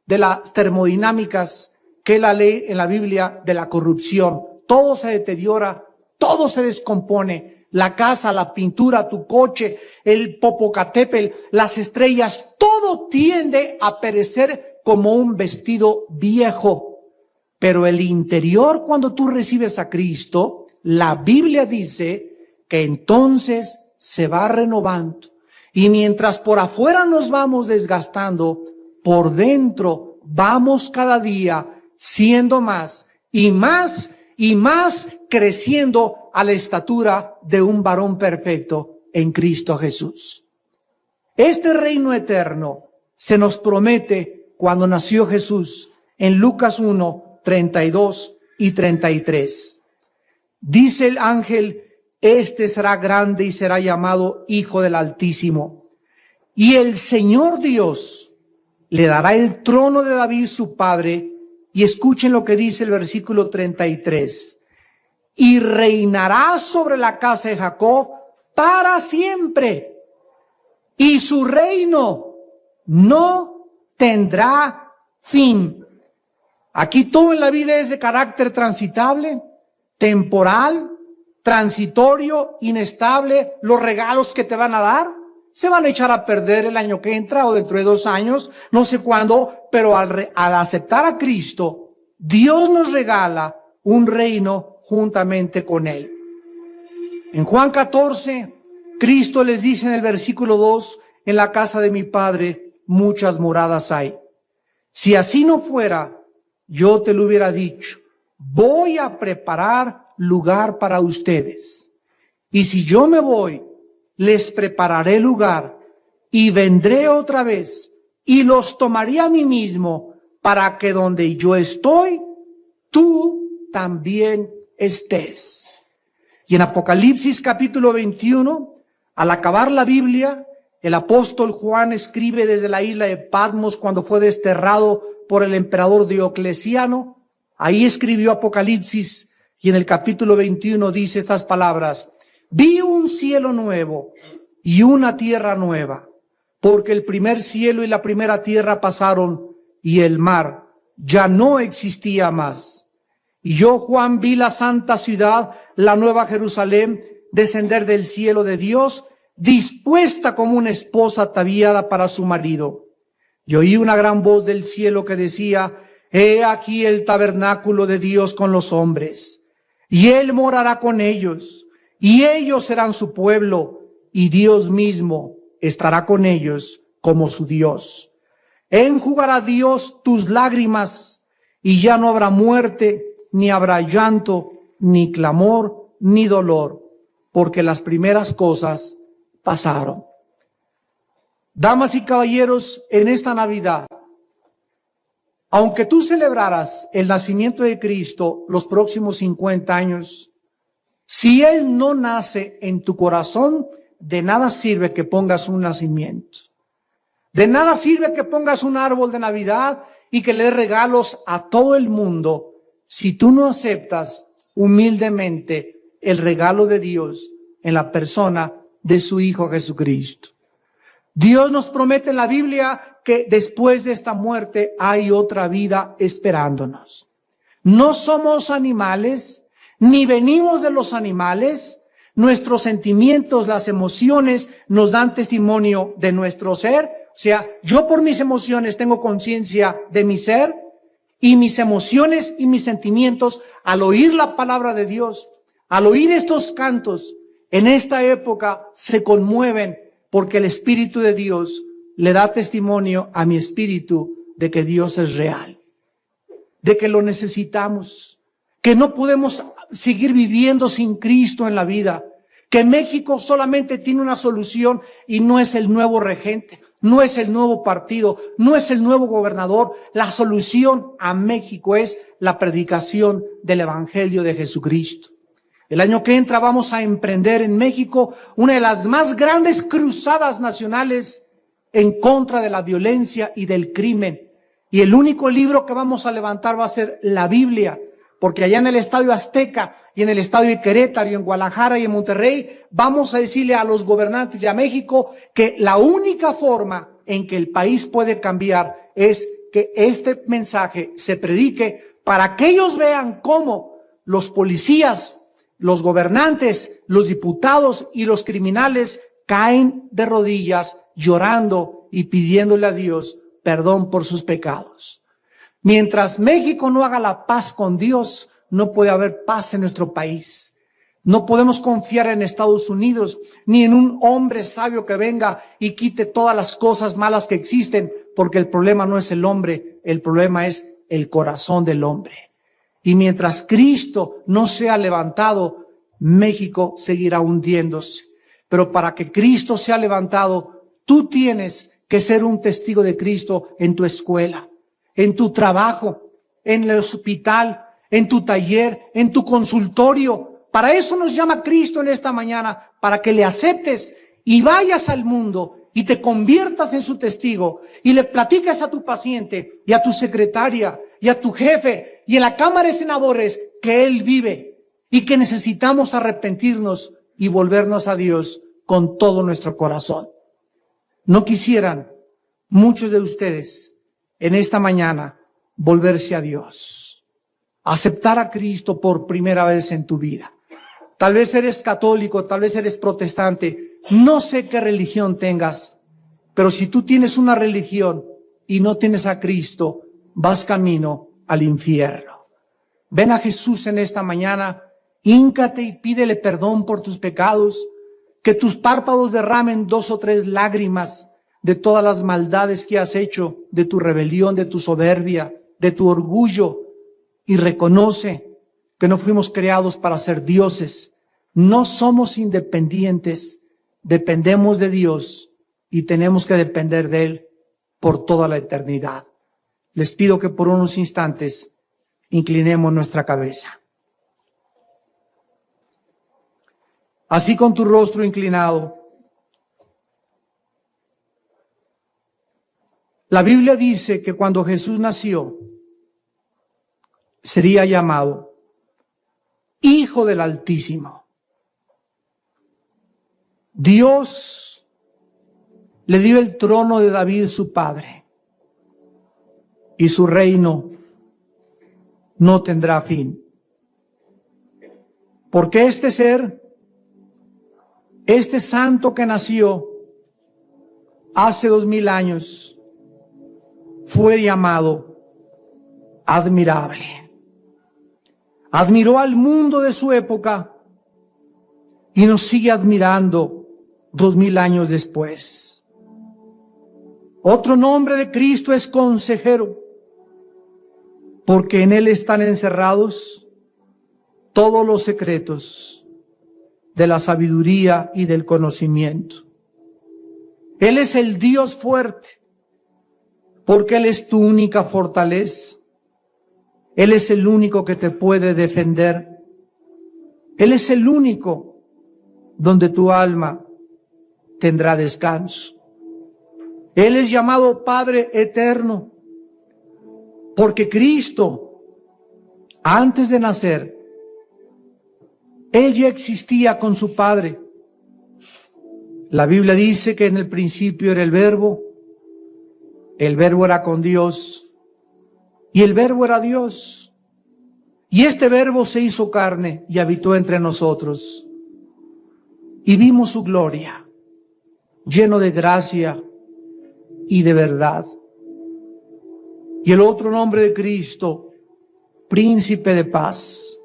de las termodinámicas, que es la ley en la Biblia de la corrupción. Todo se deteriora, todo se descompone. La casa, la pintura, tu coche, el Popocatépetl, las estrellas, todo tiende a perecer como un vestido viejo. Pero el interior, cuando tú recibes a Cristo, la Biblia dice que entonces se va renovando. Y mientras por afuera nos vamos desgastando, por dentro vamos cada día siendo más y más y más creciendo a la estatura de un varón perfecto en Cristo Jesús. Este reino eterno se nos promete cuando nació Jesús en Lucas 1, 32 y 33. Dice el ángel, este será grande y será llamado Hijo del Altísimo. Y el Señor Dios le dará el trono de David su padre. Y escuchen lo que dice el versículo 33. Y reinará sobre la casa de Jacob para siempre. Y su reino no tendrá fin. Aquí todo en la vida es de carácter transitable, temporal, transitorio, inestable, los regalos que te van a dar se van a echar a perder el año que entra o dentro de 2 años, no sé cuándo, pero al aceptar a Cristo, Dios nos regala un reino juntamente con Él. En Juan 14, Cristo les dice en el versículo 2, en la casa de mi Padre muchas moradas hay. Si así no fuera, yo te lo hubiera dicho, voy a preparar lugar para ustedes. Y si yo me voy, les prepararé lugar y vendré otra vez y los tomaré a mí mismo para que donde yo estoy, tú también estés. Y en Apocalipsis capítulo 21, al acabar la Biblia, el apóstol Juan escribe desde la isla de Patmos cuando fue desterrado por el emperador Diocleciano. Ahí escribió Apocalipsis y en el capítulo 21 dice estas palabras: vi un cielo nuevo y una tierra nueva, porque el primer cielo y la primera tierra pasaron y el mar ya no existía más. Y yo, Juan, vi la santa ciudad, la nueva Jerusalén, descender del cielo de Dios, dispuesta como una esposa ataviada para su marido. Y oí una gran voz del cielo que decía: he aquí el tabernáculo de Dios con los hombres, y Él morará con ellos, y ellos serán su pueblo, y Dios mismo estará con ellos como su Dios. Enjugará Dios tus lágrimas, y ya no habrá muerte, ni habrá llanto, ni clamor, ni dolor, porque las primeras cosas pasaron. Damas y caballeros, en esta Navidad, aunque tú celebraras el nacimiento de Cristo los próximos 50 años, si Él no nace en tu corazón, de nada sirve que pongas un nacimiento. De nada sirve que pongas un árbol de Navidad y que le des regalos a todo el mundo si tú no aceptas humildemente el regalo de Dios en la persona de su Hijo Jesucristo. Dios nos promete en la Biblia que después de esta muerte hay otra vida esperándonos. No somos animales, ni venimos de los animales. Nuestros sentimientos, las emociones nos dan testimonio de nuestro ser. O sea, yo por mis emociones tengo conciencia de mi ser, y mis emociones y mis sentimientos al oír la palabra de Dios, al oír estos cantos, en esta época se conmueven porque el Espíritu de Dios le da testimonio a mi espíritu de que Dios es real, de que lo necesitamos, que no podemos seguir viviendo sin Cristo en la vida, que México solamente tiene una solución y no es el nuevo regente, no es el nuevo partido, no es el nuevo gobernador. La solución a México es la predicación del Evangelio de Jesucristo. El año que entra vamos a emprender en México una de las más grandes cruzadas nacionales en contra de la violencia y del crimen. Y el único libro que vamos a levantar va a ser la Biblia, porque allá en el Estadio Azteca y en el Estadio de Querétaro y en Guadalajara y en Monterrey vamos a decirle a los gobernantes y a México que la única forma en que el país puede cambiar es que este mensaje se predique para que ellos vean cómo los policías, los gobernantes, los diputados y los criminales caen de rodillas llorando y pidiéndole a Dios perdón por sus pecados. Mientras México no haga la paz con Dios, no puede haber paz en nuestro país. No podemos confiar en Estados Unidos, ni en un hombre sabio que venga y quite todas las cosas malas que existen, porque el problema no es el hombre, el problema es el corazón del hombre. Y mientras Cristo no sea levantado, México seguirá hundiéndose. Pero para que Cristo sea levantado, tú tienes que ser un testigo de Cristo en tu escuela, en tu trabajo, en el hospital, en tu taller, en tu consultorio. Para eso nos llama Cristo en esta mañana, para que le aceptes y vayas al mundo y te conviertas en su testigo y le platiques a tu paciente y a tu secretaria y a tu jefe y en la Cámara de Senadores que Él vive y que necesitamos arrepentirnos y volvernos a Dios con todo nuestro corazón. ¿No quisieran muchos de ustedes en esta mañana volverse a Dios, aceptar a Cristo por primera vez en tu vida? Tal vez eres católico, tal vez eres protestante. No sé qué religión tengas, pero si tú tienes una religión y no tienes a Cristo, vas camino al infierno. Ven a Jesús en esta mañana, híncate y pídele perdón por tus pecados, que tus párpados derramen 2 o 3 lágrimas de todas las maldades que has hecho, de tu rebelión, de tu soberbia, de tu orgullo, y reconoce que no fuimos creados para ser dioses. No somos independientes, dependemos de Dios y tenemos que depender de Él por toda la eternidad. Les pido que por unos instantes inclinemos nuestra cabeza. Así con tu rostro inclinado. La Biblia dice que cuando Jesús nació, sería llamado Hijo del Altísimo. Dios le dio el trono de David, su padre, y su reino no tendrá fin. Porque este ser, este santo que nació hace 2000 años, fue llamado admirable. Admiró al mundo de su época y nos sigue admirando 2000 años después. Otro nombre de Cristo es Consejero, porque en Él están encerrados todos los secretos de la sabiduría y del conocimiento. Él es el Dios fuerte, porque Él es tu única fortaleza. Él es el único que te puede defender. Él es el único donde tu alma tendrá descanso. Él es llamado Padre Eterno, porque Cristo, antes de nacer, Él ya existía con su Padre. La Biblia dice que en el principio era el Verbo era con Dios, y el Verbo era Dios. Y este Verbo se hizo carne y habitó entre nosotros. Y vimos su gloria, lleno de gracia y de verdad. Y el otro nombre de Cristo, Príncipe de Paz,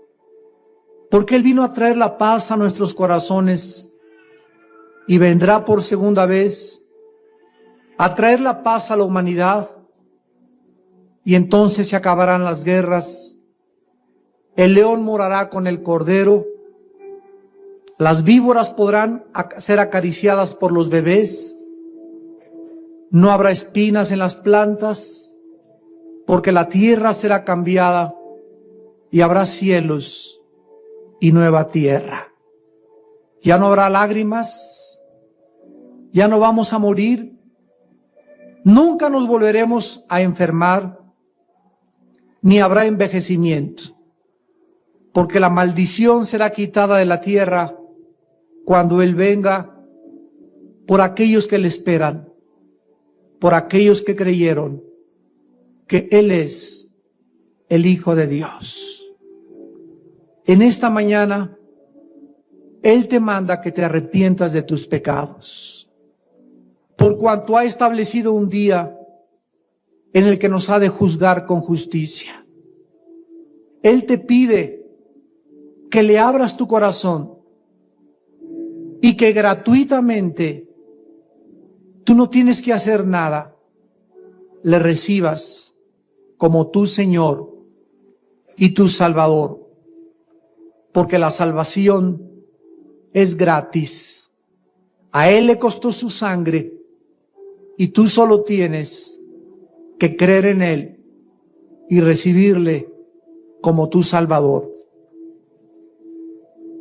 porque Él vino a traer la paz a nuestros corazones y vendrá por segunda vez a traer la paz a la humanidad, y entonces se acabarán las guerras. El león morará con el cordero, las víboras podrán ser acariciadas por los bebés, no habrá espinas en las plantas, porque la tierra será cambiada y habrá cielos y nueva tierra. Ya no habrá lágrimas, ya no vamos a morir, nunca nos volveremos a enfermar, ni habrá envejecimiento, porque la maldición será quitada de la tierra cuando Él venga por aquellos que le esperan, por aquellos que creyeron que Él es el Hijo de Dios. En esta mañana, Él te manda que te arrepientas de tus pecados, por cuanto ha establecido un día en el que nos ha de juzgar con justicia. Él te pide que le abras tu corazón y que gratuitamente, tú no tienes que hacer nada, le recibas como tu Señor y tu Salvador, porque la salvación es gratis. A Él le costó su sangre y tú solo tienes que creer en Él y recibirle como tu Salvador.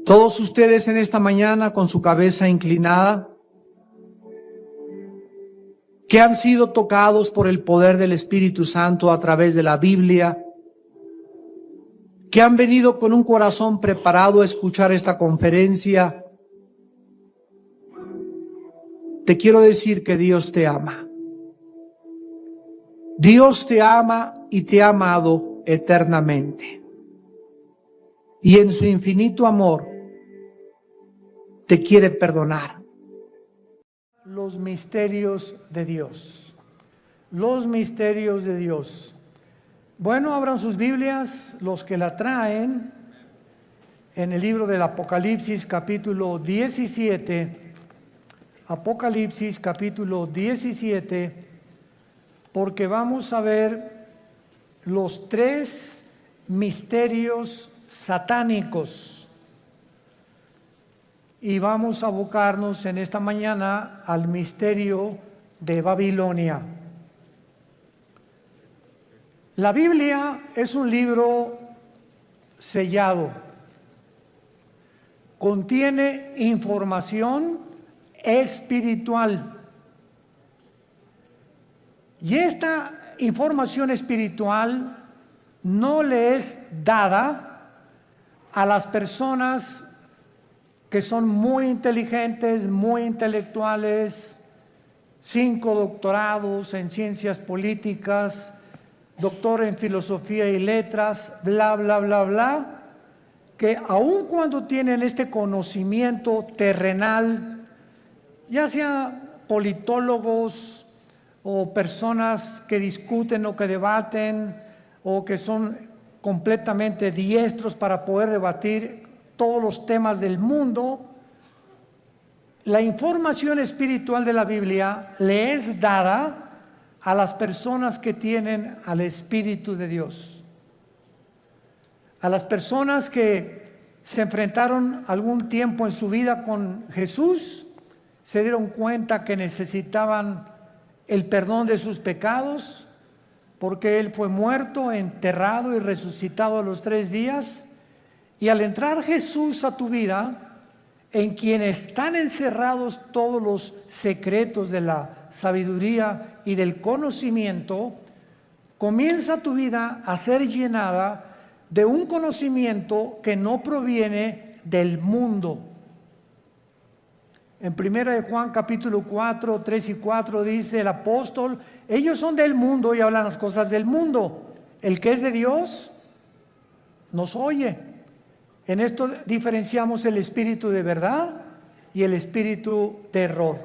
Todos ustedes en esta mañana con su cabeza inclinada, que han sido tocados por el poder del Espíritu Santo a través de la Biblia, que han venido con un corazón preparado a escuchar esta conferencia, te quiero decir que Dios te ama. Dios te ama y te ha amado eternamente. Y en su infinito amor, te quiere perdonar. Los misterios de Dios. Los misterios de Dios. Bueno, abran sus Biblias, los que la traen, en el libro del Apocalipsis capítulo 17. Apocalipsis capítulo 17, porque vamos a ver los 3 misterios satánicos. Y vamos a abocarnos en esta mañana al misterio de Babilonia. La Biblia es un libro sellado. Contiene información espiritual. Y esta información espiritual no le es dada a las personas que son muy inteligentes, muy intelectuales, 5 doctorados en ciencias políticas, doctor en filosofía y letras, bla, bla, bla, bla, que aun cuando tienen este conocimiento terrenal, ya sea politólogos o personas que discuten o que debaten o que son completamente diestros para poder debatir todos los temas del mundo, la información espiritual de la Biblia le es dada a las personas que tienen al Espíritu de Dios. A las personas que se enfrentaron algún tiempo en su vida con Jesús, se dieron cuenta que necesitaban el perdón de sus pecados, porque Él fue muerto, enterrado y resucitado a los 3 días. Y al entrar Jesús a tu vida, en quien están encerrados todos los secretos de la sabiduría y del conocimiento, comienza tu vida a ser llenada de un conocimiento que no proviene del mundo. En 1 de Juan capítulo 4, 3 y 4 dice el apóstol: ellos son del mundo y hablan las cosas del mundo. El que es de Dios nos oye. En esto diferenciamos el espíritu de verdad y el espíritu de error.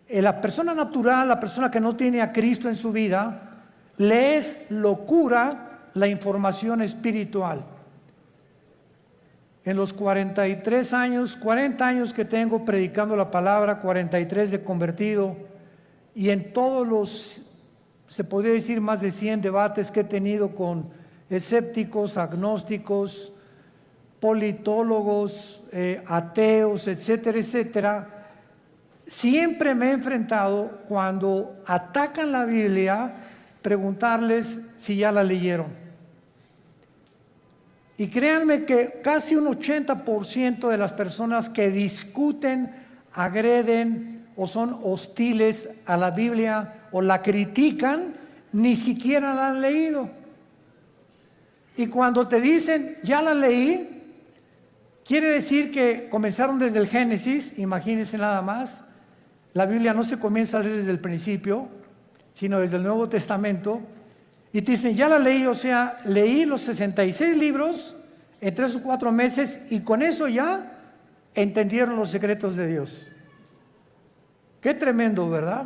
La persona natural, la persona que no tiene a Cristo en su vida, le es locura la información espiritual. En los 40 años que tengo predicando la palabra, 43 de convertido, y en todos los, se podría decir, más de 100 debates que he tenido con escépticos, agnósticos, politólogos, ateos, etcétera, etcétera, siempre me he enfrentado, cuando atacan la Biblia, preguntarles si ya la leyeron. Y créanme que casi un 80% de las personas que discuten, agreden o son hostiles a la Biblia o la critican, ni siquiera la han leído. Y cuando te dicen, ya la leí, quiere decir que comenzaron desde el Génesis. Imagínense nada más. La Biblia no se comienza a leer desde el principio, sino desde el Nuevo Testamento. Y te dicen, ya la leí, o sea, leí los 66 libros en 3 o 4 meses y con eso ya entendieron los secretos de Dios. Qué tremendo, ¿verdad?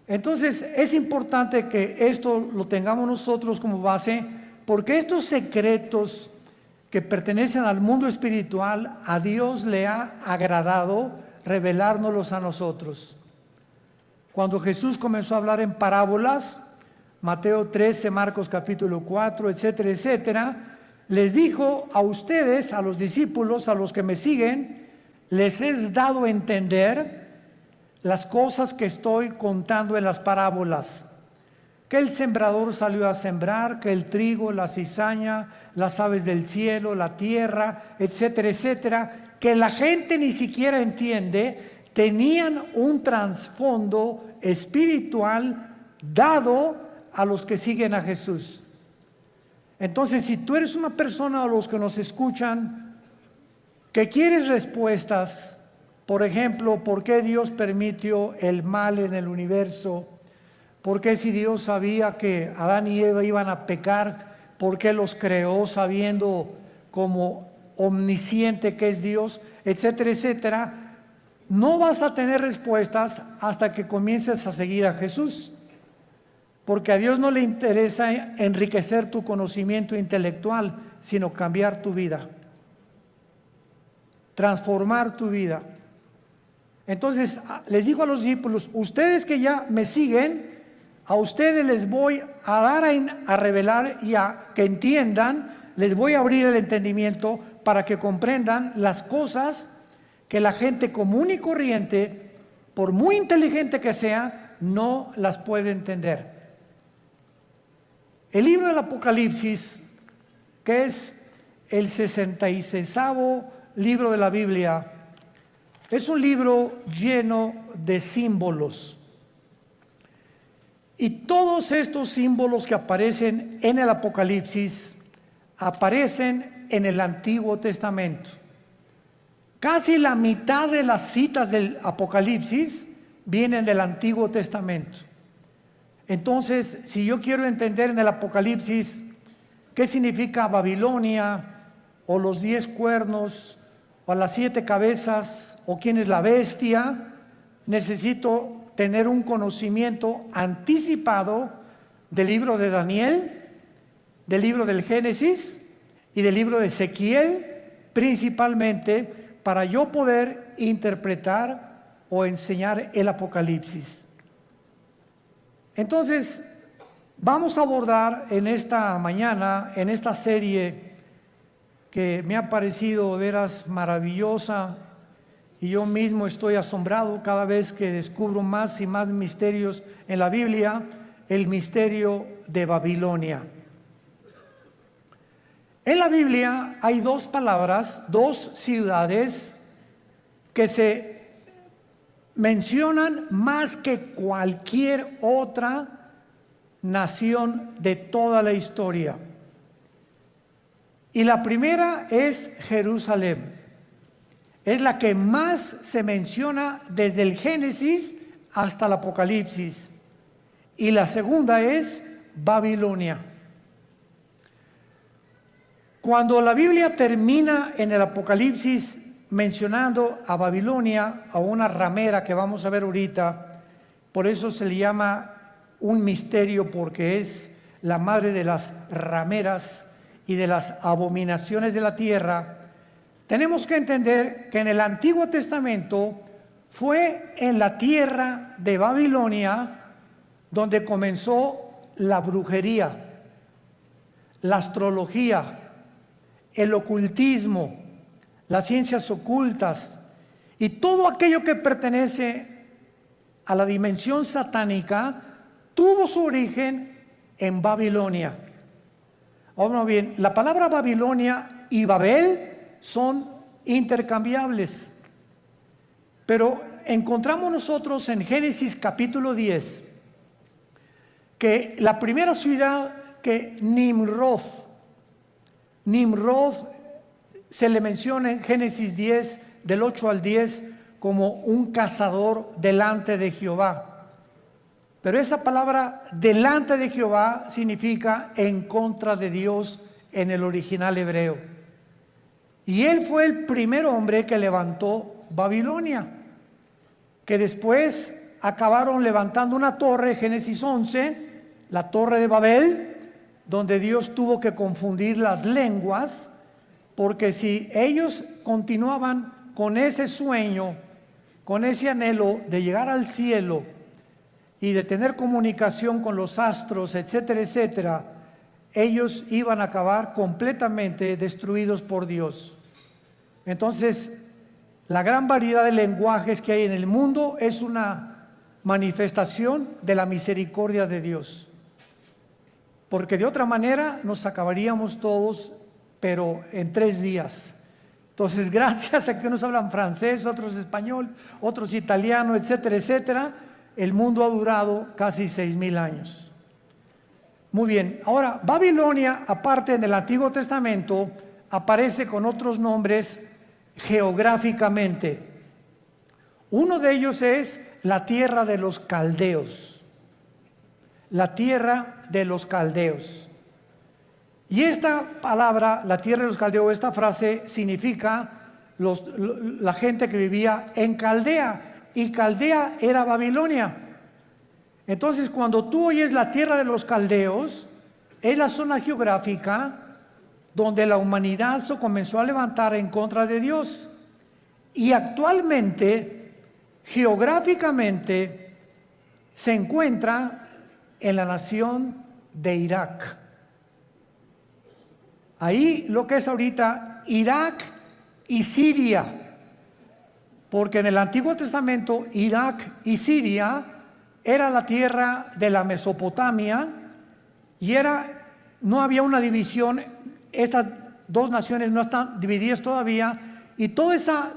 Entonces es importante que esto lo tengamos nosotros como base, porque estos secretos que pertenecen al mundo espiritual, a Dios le ha agradado revelárnoslos a nosotros. Cuando Jesús comenzó a hablar en parábolas, Mateo 13, Marcos capítulo 4, etcétera, etcétera, les dijo a ustedes, a los discípulos, a los que me siguen, les es dado entender las cosas que estoy contando en las parábolas. Que el sembrador salió a sembrar, que el trigo, la cizaña, las aves del cielo, la tierra, etcétera, etcétera, que la gente ni siquiera entiende, tenían un trasfondo espiritual dado a los que siguen a Jesús. Entonces, si tú eres una persona, o los que nos escuchan, que quieres respuestas, por ejemplo, ¿por qué Dios permitió el mal en el universo? ¿Por qué, si Dios sabía que Adán y Eva iban a pecar, por qué los creó sabiendo como omnisciente que es Dios? etcétera, etcétera, no vas a tener respuestas hasta que comiences a seguir a Jesús. Porque a Dios no le interesa enriquecer tu conocimiento intelectual, sino cambiar tu vida, transformar tu vida. Entonces, les digo a los discípulos, ustedes que ya me siguen, a ustedes les voy a dar a revelar y a que entiendan, les voy a abrir el entendimiento para que comprendan las cosas que la gente común y corriente, por muy inteligente que sea, no las puede entender. El libro del Apocalipsis, que es el 66º libro de la Biblia, es un libro lleno de símbolos. Y todos estos símbolos que aparecen en el Apocalipsis aparecen en el Antiguo Testamento. Casi la mitad de las citas del Apocalipsis vienen del Antiguo Testamento. Entonces, si yo quiero entender en el Apocalipsis qué significa Babilonia, o los 10 cuernos, o las 7 cabezas, o quién es la bestia, necesito tener un conocimiento anticipado del libro de Daniel, del libro del Génesis y del libro de Ezequiel, principalmente para yo poder interpretar o enseñar el Apocalipsis. Entonces, vamos a abordar en esta mañana, en esta serie que me ha parecido de veras maravillosa, y yo mismo estoy asombrado cada vez que descubro más y más misterios en la Biblia, el misterio de Babilonia. En la Biblia hay 2 palabras, 2 ciudades que se mencionan más que cualquier otra nación de toda la historia. Y la primera es Jerusalén. Es la que más se menciona desde el Génesis hasta el Apocalipsis. Y la segunda es Babilonia. Cuando la Biblia termina en el Apocalipsis mencionando a Babilonia, a una ramera que vamos a ver ahorita, por eso se le llama un misterio, porque es la madre de las rameras y de las abominaciones de la tierra. Tenemos que entender que en el Antiguo Testamento fue en la tierra de Babilonia donde comenzó la brujería, la astrología, el ocultismo, las ciencias ocultas y todo aquello que pertenece a la dimensión satánica tuvo su origen en Babilonia. Ahora bien, la palabra Babilonia y Babel son intercambiables, pero encontramos nosotros en Génesis capítulo 10 que la primera ciudad que Nimrod se le menciona en Génesis 10 del 8 al 10 como un cazador delante de Jehová. Pero esa palabra delante de Jehová significa en contra de Dios en el original hebreo. Y él fue el primer hombre que levantó Babilonia, que después acabaron levantando una torre, Génesis 11, la torre de Babel, donde Dios tuvo que confundir las lenguas, porque si ellos continuaban con ese sueño, con ese anhelo de llegar al cielo y de tener comunicación con los astros, etcétera, etcétera, ellos iban a acabar completamente destruidos por Dios. Entonces, la gran variedad de lenguajes que hay en el mundo es una manifestación de la misericordia de Dios, porque de otra manera nos acabaríamos todos, pero en 3 días. Entonces, gracias a que unos hablan francés, otros español, otros italiano, etcétera, etcétera, el mundo ha durado casi 6,000 años. Muy bien, ahora Babilonia, aparte en el Antiguo Testamento, aparece con otros nombres geográficamente. Uno de ellos es la tierra de los caldeos. La tierra de los caldeos. Y esta palabra, la tierra de los caldeos, esta frase significa la gente que vivía en Caldea, y Caldea era Babilonia. Entonces, cuando tú oyes la tierra de los caldeos, es la zona geográfica donde la humanidad se comenzó a levantar en contra de Dios. Y actualmente, geográficamente, se encuentra en la nación de Irak. Ahí lo que es ahorita Irak y Siria, porque en el Antiguo Testamento Irak y Siria era la tierra de la Mesopotamia y no había una división, estas dos naciones no están divididas todavía, y toda esa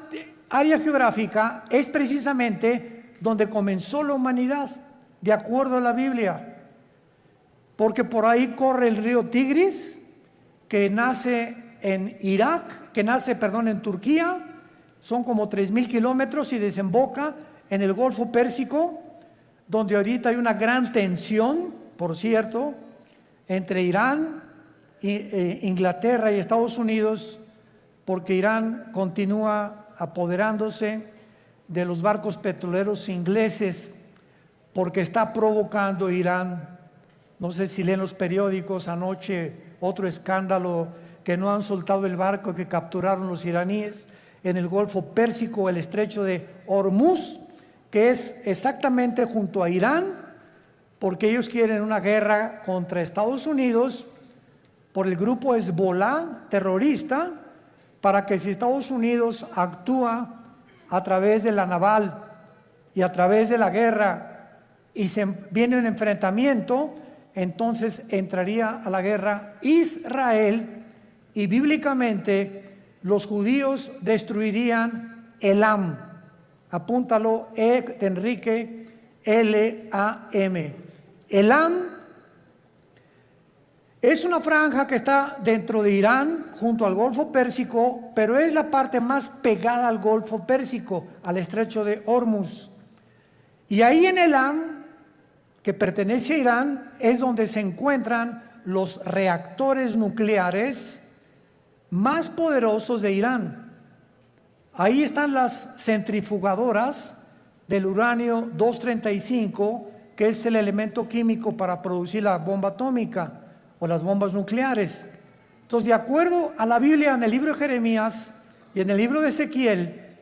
área geográfica es precisamente donde comenzó la humanidad, de acuerdo a la Biblia, porque por ahí corre el río Tigris, que nace en en Turquía, son como 3,000 kilómetros y desemboca en el Golfo Pérsico, donde ahorita hay una gran tensión, por cierto, entre Irán, Inglaterra y Estados Unidos, porque Irán continúa apoderándose de los barcos petroleros ingleses, porque está provocando Irán, no sé si leen los periódicos, anoche otro escándalo, que no han soltado el barco que capturaron los iraníes en el Golfo Pérsico, el estrecho de Hormuz, que es exactamente junto a Irán, porque ellos quieren una guerra contra Estados Unidos por el grupo Hezbollah terrorista, para que si Estados Unidos actúa a través de la naval y a través de la guerra y viene un enfrentamiento, entonces entraría a la guerra Israel, y bíblicamente los judíos destruirían Elam. Apúntalo, de Enrique, L-A-M. Elam es una franja que está dentro de Irán, junto al Golfo Pérsico, pero es la parte más pegada al Golfo Pérsico, al estrecho de Hormuz. Y ahí en Elam, que pertenece a Irán, es donde se encuentran los reactores nucleares más poderosos de Irán. Ahí están las centrifugadoras del uranio 235, que es el elemento químico para producir la bomba atómica o las bombas nucleares. Entonces, de acuerdo a la Biblia, en el libro de Jeremías y en el libro de Ezequiel,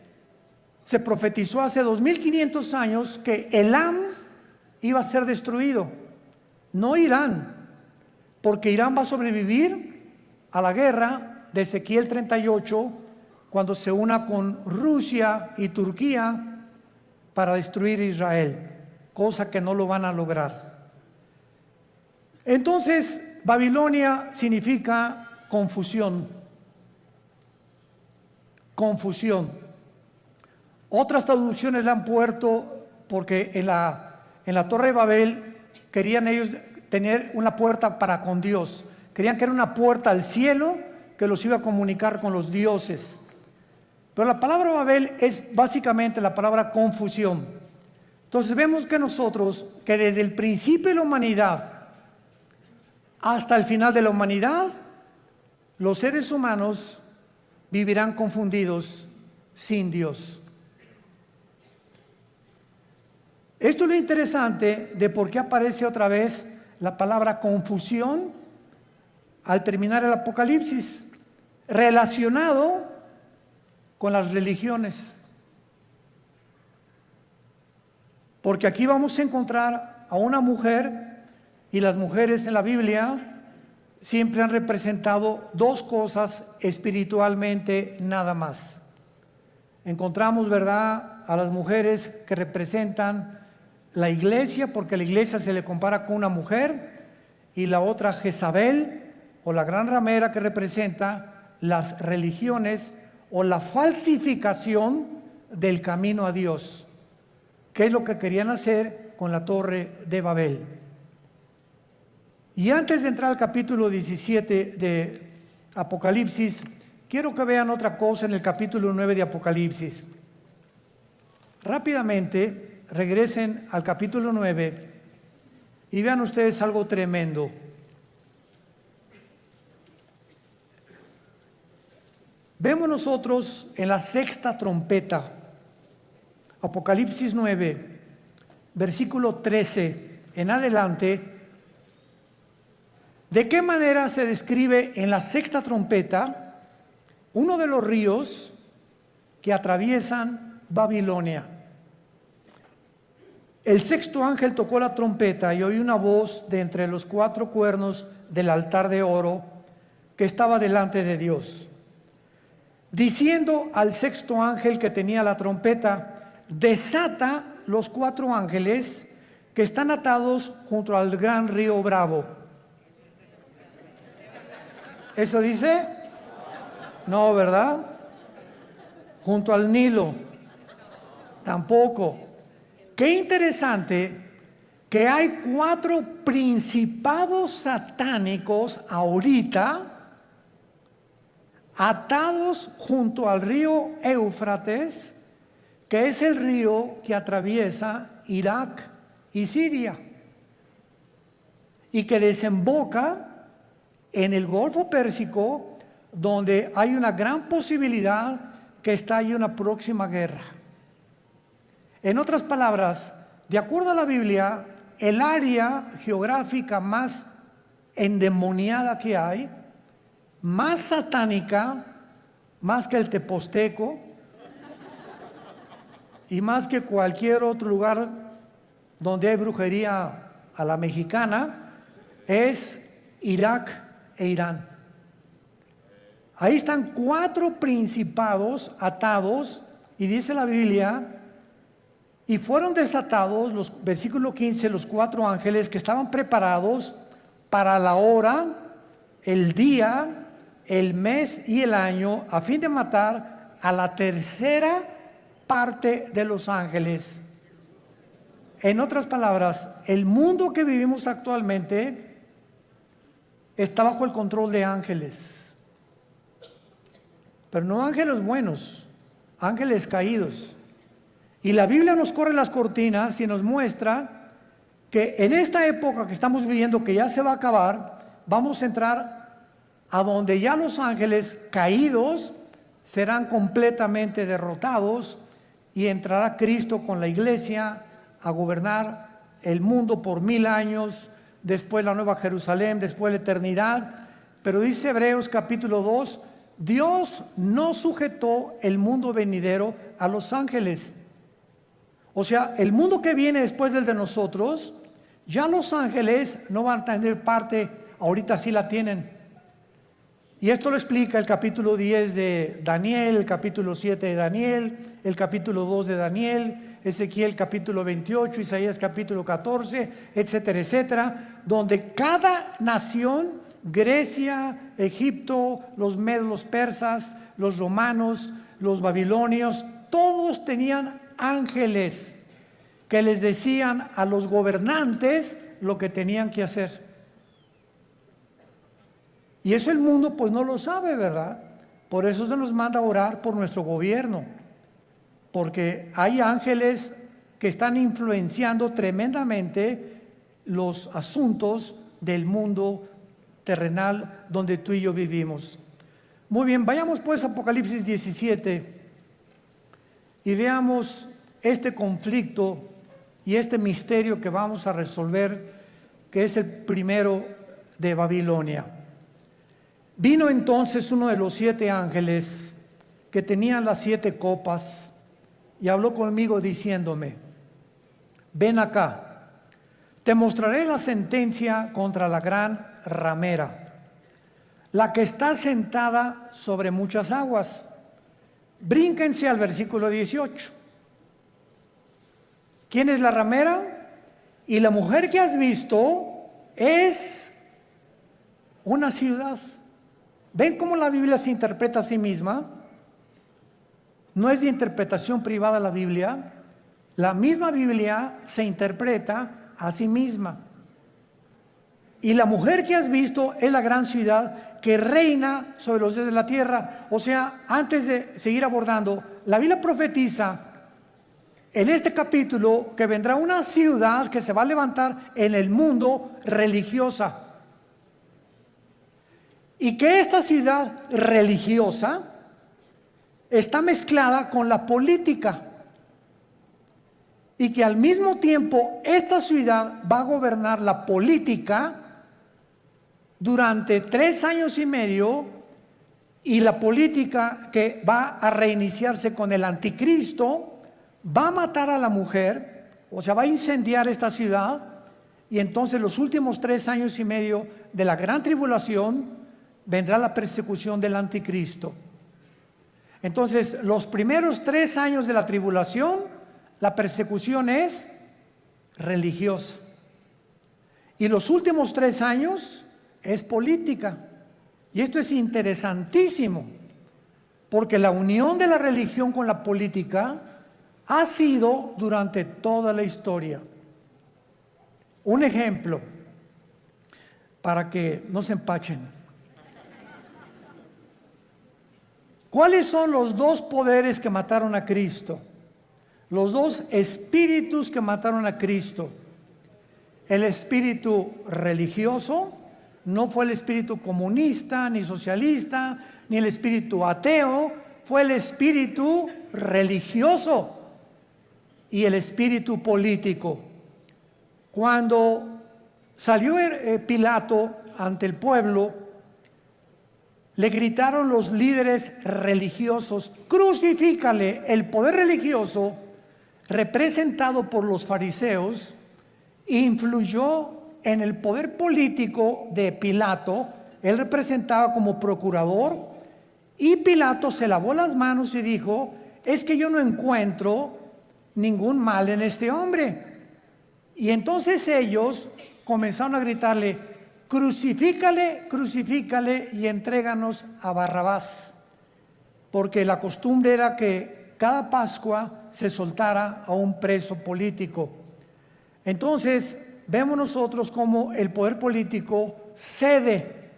se profetizó hace 2500 años que Elam iba a ser destruido, no Irán, porque Irán va a sobrevivir a la guerra de Ezequiel 38, cuando se una con Rusia y Turquía para destruir Israel, cosa que no lo van a lograr. Entonces, Babilonia significa confusión. Confusión. Otras traducciones la han puesto porque en la Torre de Babel querían ellos tener una puerta para con Dios. Querían que era una puerta al cielo que los iba a comunicar con los dioses. Pero la palabra Babel es básicamente la palabra confusión. Entonces vemos que nosotros, que desde el principio de la humanidad hasta el final de la humanidad, los seres humanos vivirán confundidos sin Dios. Esto es lo interesante de por qué aparece otra vez la palabra confusión al terminar el Apocalipsis, relacionado con las religiones. Porque aquí vamos a encontrar a una mujer, y las mujeres en la Biblia siempre han representado dos cosas espiritualmente nada más. Encontramos, ¿verdad?, a las mujeres que representan la iglesia, porque la iglesia se le compara con una mujer, y la otra Jezabel, o la gran ramera, que representa las religiones o la falsificación del camino a Dios, que es lo que querían hacer con la Torre de Babel. Y antes de entrar al capítulo 17 de Apocalipsis, quiero que vean otra cosa en el capítulo 9 de Apocalipsis. Rápidamente regresen al capítulo 9 y vean ustedes algo tremendo. vemos nosotros en la sexta trompeta, Apocalipsis 9, versículo 13 en adelante, de qué manera se describe en la sexta trompeta uno de los ríos que atraviesan Babilonia. El sexto ángel tocó la trompeta y oí una voz de entre los cuatro cuernos del altar de oro que estaba delante de Dios, diciendo al sexto ángel que tenía la trompeta: desata los cuatro ángeles que están atados junto al gran río Bravo. ¿Eso dice? No, ¿verdad? Junto al Nilo. Tampoco. Qué interesante que hay cuatro principados satánicos ahorita atados junto al río Éufrates, que es el río que atraviesa Irak y Siria y que desemboca en el Golfo Pérsico, donde hay una gran posibilidad que estalle una próxima guerra. En otras palabras, de acuerdo a la Biblia, el área geográfica más endemoniada que hay, más satánica, más que el Teposteco y más que cualquier otro lugar donde hay brujería a la mexicana, es Irak e Irán. Ahí están cuatro principados atados, y dice la Biblia, y fueron desatados, versículo 15, los cuatro ángeles que estaban preparados para la hora, el día, el mes y el año, a fin de matar a la tercera parte de los ángeles. En otras palabras, el mundo que vivimos actualmente está bajo el control de ángeles, pero no ángeles buenos, ángeles caídos. Y la Biblia nos corre las cortinas y nos muestra que en esta época que estamos viviendo, que ya se va a acabar, vamos a entrar a donde ya los ángeles caídos serán completamente derrotados y entrará Cristo con la iglesia a gobernar el mundo por 1000 años, después la Nueva Jerusalén, después la eternidad. Pero dice Hebreos capítulo 2, Dios no sujetó el mundo venidero a los ángeles. O sea, el mundo que viene después del de nosotros, ya los ángeles no van a tener parte, ahorita sí la tienen. Y esto lo explica el capítulo 10 de Daniel, el capítulo 7 de Daniel, el capítulo 2 de Daniel, Ezequiel capítulo 28, Isaías capítulo 14, etcétera, etcétera, donde cada nación, Grecia, Egipto, los medos, los persas, los romanos, los babilonios, todos tenían ángeles que les decían a los gobernantes lo que tenían que hacer. Y eso el mundo pues no lo sabe, ¿verdad? Por eso se nos manda a orar por nuestro gobierno, porque hay ángeles que están influenciando tremendamente los asuntos del mundo terrenal donde tú y yo vivimos. Muy bien, vayamos pues a Apocalipsis 17 y veamos este conflicto y este misterio que vamos a resolver, que es el primero de Babilonia. Vino entonces uno de los 7 ángeles que tenían las 7 copas y habló conmigo diciéndome: ven acá, te mostraré la sentencia contra la gran ramera, la que está sentada sobre muchas aguas. Brínquense al versículo 18. ¿Quién es la ramera? Y la mujer que has visto es una ciudad. ¿Ven cómo la Biblia se interpreta a sí misma? No es de interpretación privada la Biblia. La misma Biblia se interpreta a sí misma. Y la mujer que has visto es la gran ciudad que reina sobre los dioses de la tierra. O sea, antes de seguir abordando, la Biblia profetiza en este capítulo que vendrá una ciudad que se va a levantar en el mundo religiosa. Y que esta ciudad religiosa está mezclada con la política y que al mismo tiempo esta ciudad va a gobernar la política durante 3 años y medio, y la política que va a reiniciarse con el anticristo va a matar a la mujer, o sea, va a incendiar esta ciudad, y entonces los últimos 3 años y medio de la gran tribulación vendrá la persecución del anticristo. Entonces, los primeros 3 años de la tribulación, la persecución es religiosa. Y los últimos 3 años es política. Y esto es interesantísimo, porque la unión de la religión con la política ha sido durante toda la historia. Un ejemplo, para que no se empachen. ¿Cuáles son los 2 poderes que mataron a Cristo? Los 2 espíritus que mataron a Cristo. El espíritu religioso, no fue el espíritu comunista, ni socialista, ni el espíritu ateo, fue el espíritu religioso y el espíritu político. Cuando salió Pilato ante el pueblo, le gritaron los líderes religiosos: crucifícale. El poder religioso, representado por los fariseos, influyó en el poder político de Pilato. Él representaba como procurador, y Pilato se lavó las manos y dijo: es que yo no encuentro ningún mal en este hombre. Y entonces ellos comenzaron a gritarle: crucifícale, crucifícale y entréganos a Barrabás, porque la costumbre era que cada Pascua se soltara a un preso político. Entonces vemos nosotros cómo el poder político cede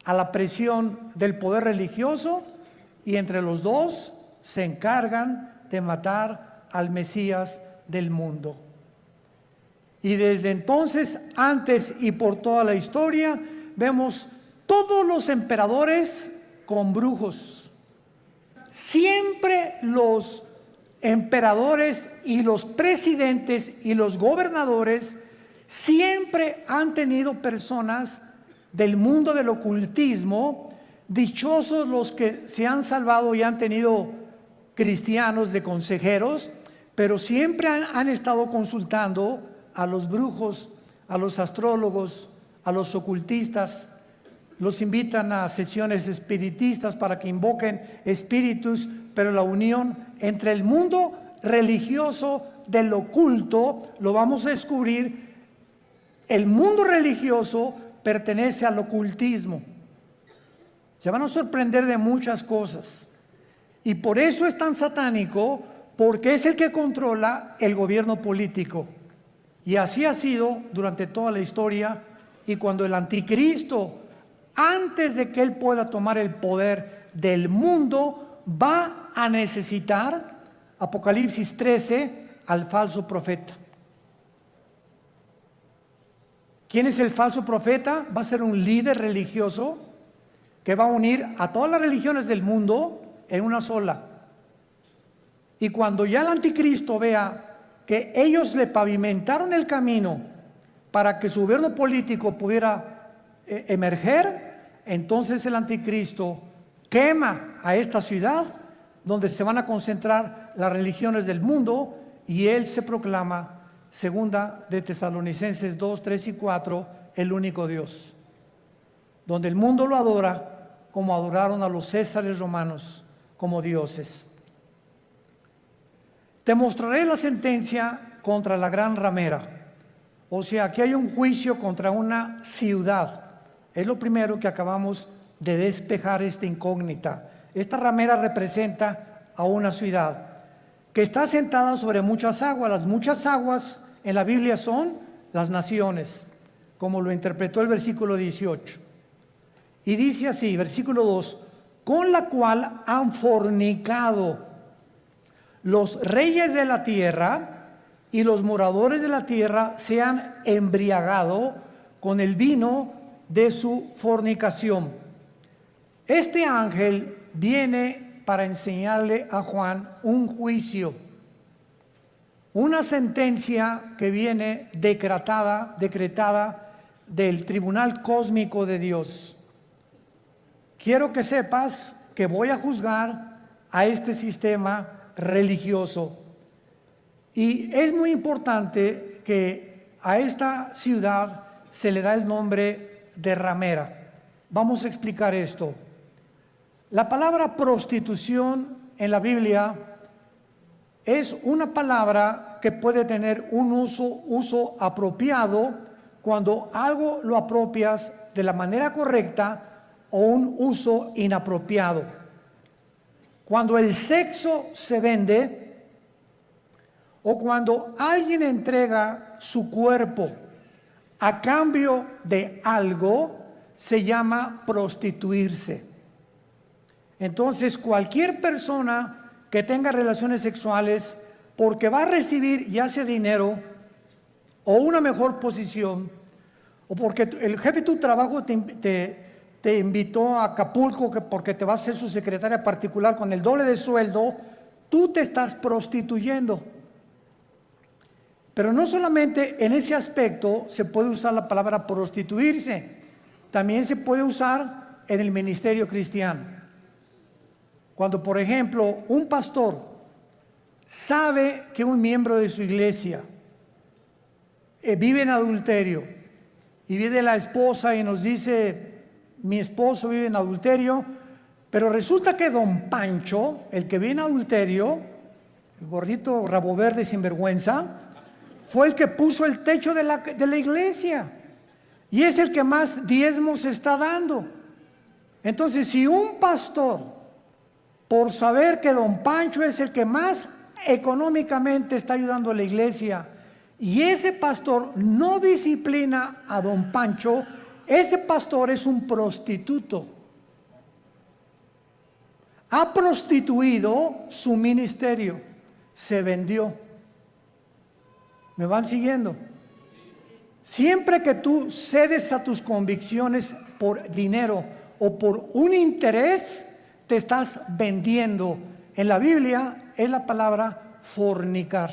a la presión del poder religioso, y entre los 2 se encargan de matar al Mesías del mundo. Y desde entonces, antes y por toda la historia, vemos todos los emperadores con brujos. Siempre los emperadores y los presidentes y los gobernadores siempre han tenido personas del mundo del ocultismo. Dichosos los que se han salvado y han tenido cristianos de consejeros, pero siempre han estado consultando a los brujos, a los astrólogos, a los ocultistas. Los invitan a sesiones espiritistas para que invoquen espíritus, pero la unión entre el mundo religioso del oculto, lo vamos a descubrir. El mundo religioso pertenece al ocultismo. Se van a sorprender de muchas cosas, y por eso es tan satánico, porque es el que controla el gobierno político. Y así ha sido durante toda la historia. Y cuando el anticristo, antes de que él pueda tomar el poder del mundo, va a necesitar, Apocalipsis 13, al falso profeta. ¿Quién es el falso profeta? Va a ser un líder religioso que va a unir a todas las religiones del mundo en una sola. Y cuando ya el anticristo vea que ellos le pavimentaron el camino para que su gobierno político pudiera emerger, entonces el anticristo quema a esta ciudad donde se van a concentrar las religiones del mundo, y él se proclama, segunda de Tesalonicenses 2, 3 y 4, el único Dios, donde el mundo lo adora como adoraron a los césares romanos como dioses. Te mostraré la sentencia contra la gran ramera. O sea, aquí hay un juicio contra una ciudad. Es lo primero que acabamos de despejar, esta incógnita. Esta ramera representa a una ciudad que está sentada sobre muchas aguas. Las muchas aguas en la Biblia son las naciones, como lo interpretó el versículo 18. Y dice así, versículo 2: con la cual han fornicado los reyes de la tierra, y los moradores de la tierra se han embriagado con el vino de su fornicación. Este ángel viene para enseñarle a Juan un juicio, una sentencia que viene decretada del tribunal cósmico de Dios. Quiero que sepas que voy a juzgar a este sistema religioso. Y es muy importante que a esta ciudad se le da el nombre de ramera. Vamos a explicar esto. La palabra prostitución en la Biblia es una palabra que puede tener un uso apropiado cuando algo lo apropias de la manera correcta, o un uso inapropiado. Cuando el sexo se vende, o cuando alguien entrega su cuerpo a cambio de algo, se llama prostituirse. Entonces, cualquier persona que tenga relaciones sexuales porque va a recibir ya sea dinero o una mejor posición, o porque el jefe de tu trabajo te invitó a Acapulco porque te vas a ser su secretaria particular con el doble de sueldo, tú te estás prostituyendo. Pero no solamente en ese aspecto se puede usar la palabra prostituirse, también se puede usar en el ministerio cristiano. Cuando, por ejemplo, un pastor sabe que un miembro de su iglesia vive en adulterio, y viene la esposa y nos dice: mi esposo vive en adulterio, pero resulta que don Pancho, el que vive en adulterio, el gordito rabo verde sinvergüenza, fue el que puso el techo de la iglesia y es el que más diezmos está dando. Entonces, si un pastor, por saber que don Pancho es el que más económicamente está ayudando a la iglesia, y ese pastor no disciplina a don Pancho, ese pastor es un prostituto. Ha prostituido su ministerio, se vendió. ¿Me van siguiendo? Siempre que tú cedes a tus convicciones por dinero o por un interés, te estás vendiendo. En la Biblia es la palabra fornicar.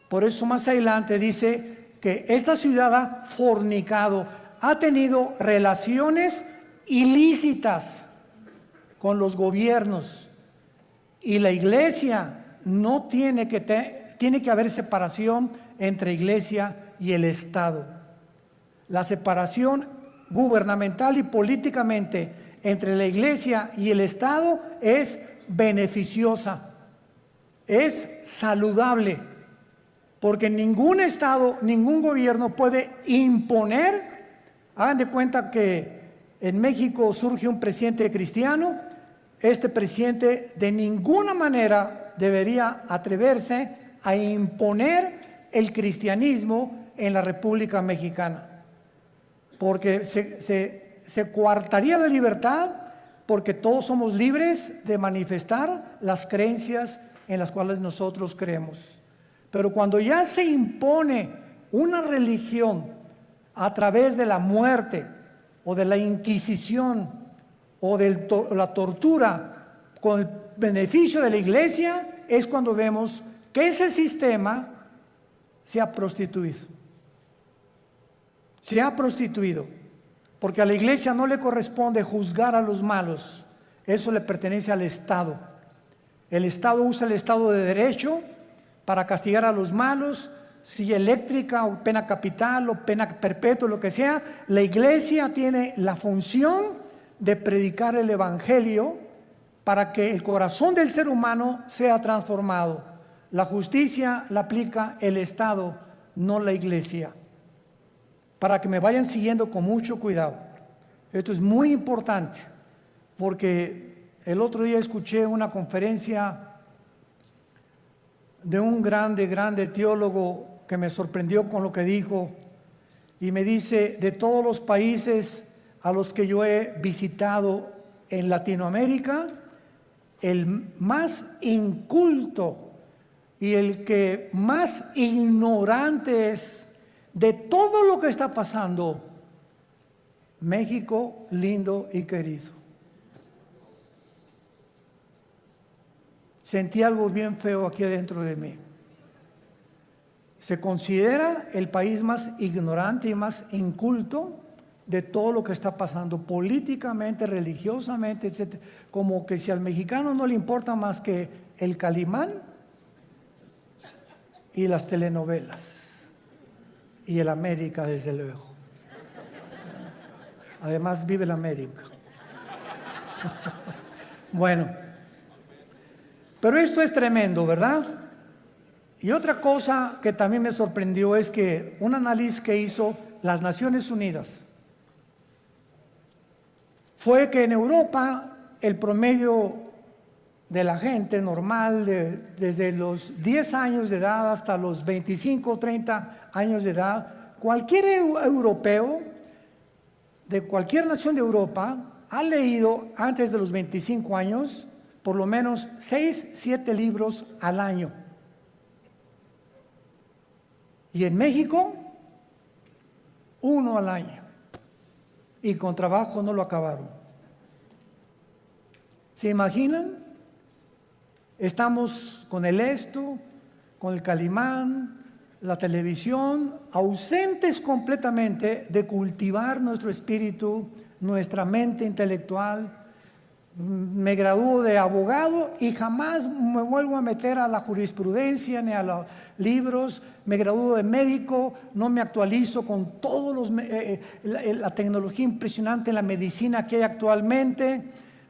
Por eso más adelante dice que esta ciudad ha fornicado, ha tenido relaciones ilícitas con los gobiernos, y la iglesia no tiene que haber separación entre iglesia y el Estado. La separación gubernamental y políticamente entre la iglesia y el Estado es beneficiosa, es saludable, porque ningún Estado, ningún gobierno puede imponer. Hagan de cuenta que en México surge un presidente cristiano. Este presidente de ninguna manera debería atreverse a imponer el cristianismo en la República Mexicana, porque se coartaría la libertad, porque todos somos libres de manifestar las creencias en las cuales nosotros creemos. Pero cuando ya se impone una religión a través de la muerte o de la Inquisición o de la tortura con el beneficio de la iglesia, es cuando vemos que ese sistema se ha prostituido. Se ha prostituido, porque a la iglesia no le corresponde juzgar a los malos, eso le pertenece al Estado. El Estado usa el Estado de Derecho para castigar a los malos, si eléctrica o pena capital o pena perpetua, lo que sea. La iglesia tiene la función de predicar el evangelio para que el corazón del ser humano sea transformado. La justicia la aplica el Estado, no la iglesia. Para que me vayan siguiendo con mucho cuidado. Esto es muy importante, porque el otro día escuché una conferencia de un grande teólogo que me sorprendió con lo que dijo, y me dice: de todos los países a los que yo he visitado en Latinoamérica, el más inculto y el que más ignorante es de todo lo que está pasando, México lindo y querido. sentí algo bien feo aquí adentro de mí. Se considera el país más ignorante y más inculto de todo lo que está pasando políticamente, religiosamente, etc. Como que si al mexicano no le importa más que el Calimán y las telenovelas y el América, desde luego. Además vive el América. Bueno, pero esto es tremendo, ¿verdad? Y otra cosa que también me sorprendió es que un análisis que hizo las Naciones Unidas fue que en Europa el promedio de la gente normal, desde los 10 años de edad hasta los 25 o 30 años de edad, cualquier europeo de cualquier nación de Europa ha leído antes de los 25 años por lo menos 6, 7 libros al año. Y en México, 1 al año. Y con trabajo no lo acabaron. ¿Se imaginan? Estamos con el esto, con el Calimán, la televisión, ausentes completamente de cultivar nuestro espíritu, nuestra mente intelectual. Me gradúo de abogado y jamás me vuelvo a meter a la jurisprudencia ni a los libros. Me gradúo de médico, no me actualizo con todos la tecnología impresionante en la medicina que hay actualmente.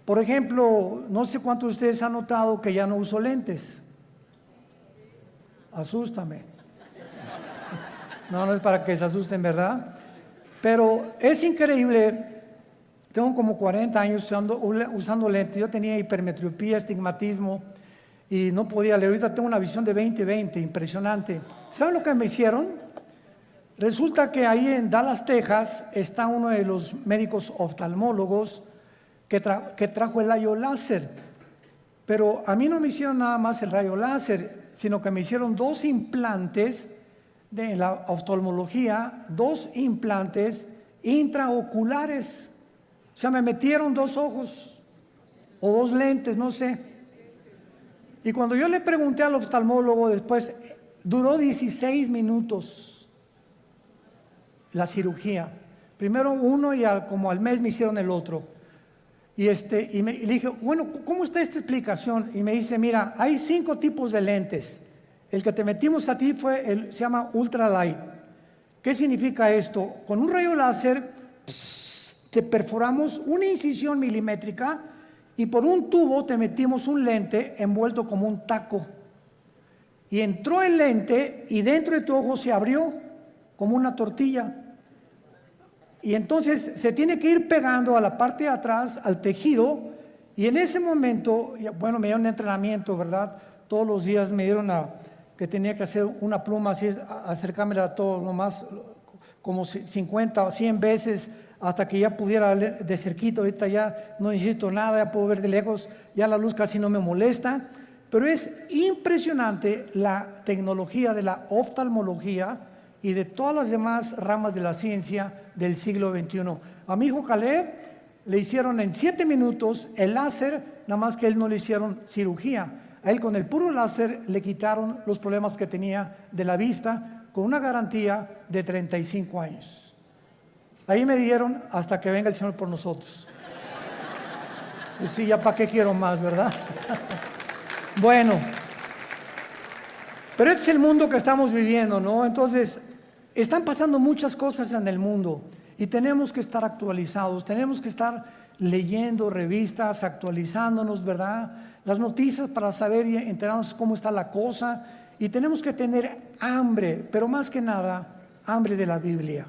Por ejemplo, no sé cuántos de ustedes han notado que ya no uso lentes. Asústame. No es para que se asusten, ¿verdad? Pero es increíble. Tengo como 40 años usando lentes. Yo tenía hipermetropía, estigmatismo y no podía leer. Ahorita tengo una visión de 20/20, impresionante. ¿Saben lo que me hicieron? Resulta que ahí en Dallas, Texas, está uno de los médicos oftalmólogos que trajo el rayo láser. Pero a mí no me hicieron nada más el rayo láser, sino que me hicieron 2 implantes de la oftalmología, 2 implantes intraoculares. O sea, me metieron 2 ojos o 2 lentes, no sé. Y cuando yo le pregunté al oftalmólogo después, duró 16 minutos la cirugía. Primero uno y como al mes me hicieron el otro. Y le dije, bueno, ¿cómo está esta explicación? Y me dice, mira, hay 5 tipos de lentes. El que te metimos a ti se llama ultralight. ¿Qué significa esto? Con un rayo láser te perforamos una incisión milimétrica y por un tubo te metimos un lente envuelto como un taco. Y entró el lente y dentro de tu ojo se abrió como una tortilla. Y entonces se tiene que ir pegando a la parte de atrás, al tejido, y en ese momento, bueno, me dieron un entrenamiento, ¿verdad? Todos los días me dieron que tenía que hacer una pluma así, acercármela todo lo más, como 50 o 100 veces, hasta que ya pudiera ver de cerquito. Ahorita ya no necesito nada, ya puedo ver de lejos, ya la luz casi no me molesta. Pero es impresionante la tecnología de la oftalmología y de todas las demás ramas de la ciencia del siglo XXI. A mi hijo Caleb le hicieron en 7 minutos el láser, nada más que a él no le hicieron cirugía. A él con el puro láser le quitaron los problemas que tenía de la vista con una garantía de 35 años. Ahí me dieron hasta que venga el Señor por nosotros. Y sí, ya para qué quiero más, ¿verdad? Bueno, pero este es el mundo que estamos viviendo, ¿no? Entonces, están pasando muchas cosas en el mundo y tenemos que estar actualizados, tenemos que estar leyendo revistas, actualizándonos, ¿verdad? Las noticias para saber y enterarnos cómo está la cosa, y tenemos que tener hambre, pero más que nada, hambre de la Biblia.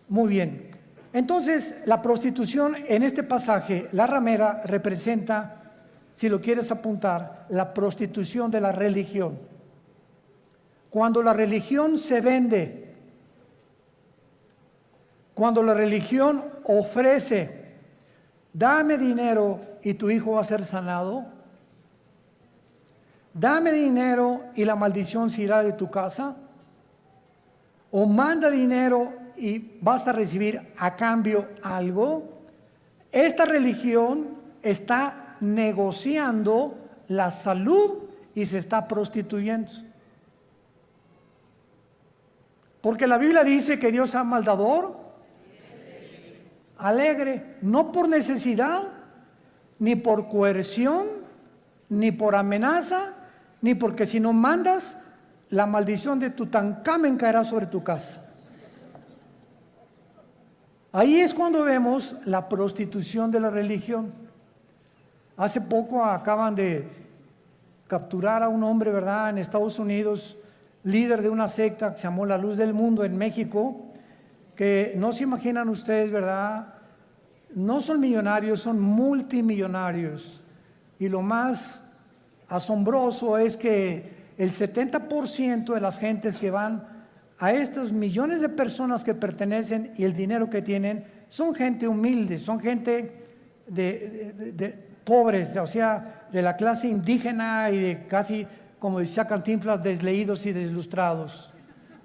Muy bien. Entonces, la prostitución en este pasaje, la ramera, representa, si lo quieres apuntar, la prostitución de la religión. Cuando la religión se vende, cuando la religión ofrece, dame dinero y tu hijo va a ser sanado, dame dinero y la maldición se irá de tu casa, o manda dinero y vas a recibir a cambio algo. Esta religión está negociando la salud y se está prostituyendo. Porque la Biblia dice que Dios ama al dador alegre, no por necesidad, ni por coerción, ni por amenaza, ni porque si no mandas, la maldición de Tutankamen caerá sobre tu casa. Ahí es cuando vemos la prostitución de la religión. Hace poco acaban de capturar a un hombre, ¿verdad?, en Estados Unidos, líder de una secta que se llamó La Luz del Mundo en México, que no se imaginan ustedes, ¿verdad? No son millonarios, son multimillonarios. Y lo más asombroso es que el 70% de las gentes que van a estos millones de personas que pertenecen y el dinero que tienen son gente humilde, son gente de pobres, o sea, de la clase indígena y de casi, como decía Cantinflas, desleídos y deslustrados.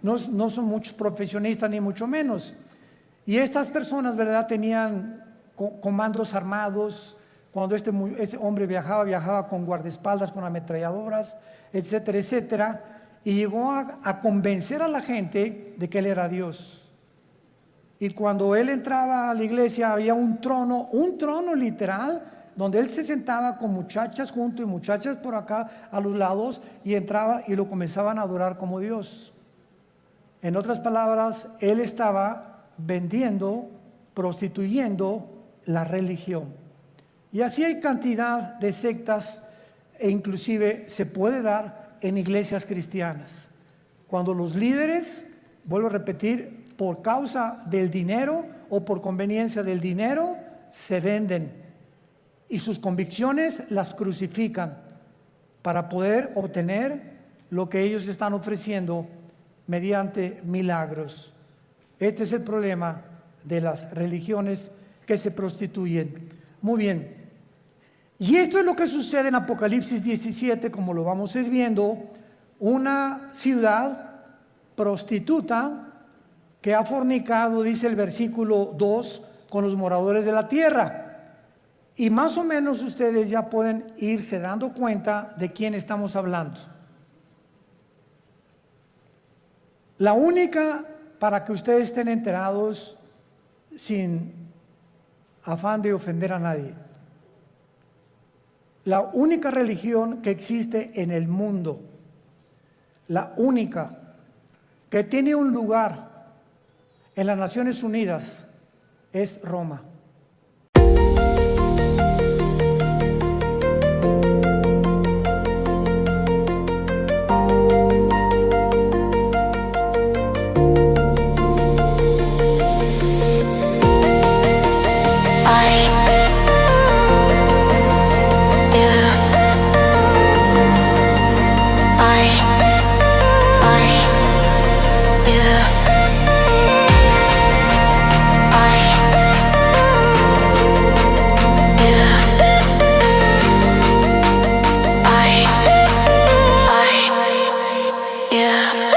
No son muchos profesionistas ni mucho menos. Y estas personas, ¿verdad?, tenían comandos armados. Cuando ese hombre viajaba con guardaespaldas, con ametralladoras, etcétera, etcétera. Y llegó a convencer a la gente de que él era Dios. Y cuando él entraba a la iglesia había un trono literal, donde él se sentaba con muchachas junto y muchachas por acá a los lados, y entraba y lo comenzaban a adorar como Dios. En otras palabras, él estaba vendiendo, prostituyendo la religión. Y así hay cantidad de sectas, e inclusive se puede dar en iglesias cristianas. Cuando los líderes, vuelvo a repetir, por causa del dinero o por conveniencia del dinero, se venden y sus convicciones las crucifican para poder obtener lo que ellos están ofreciendo mediante milagros. Este es el problema de las religiones que se prostituyen. Muy bien. Y esto es lo que sucede en Apocalipsis 17, como lo vamos a ir viendo, una ciudad prostituta que ha fornicado, dice el versículo 2, con los moradores de la tierra. Y más o menos ustedes ya pueden irse dando cuenta de quién estamos hablando. La única, para que ustedes estén enterados sin afán de ofender a nadie, la única religión que existe en el mundo, la única que tiene un lugar en las Naciones Unidas, es Roma. Yeah.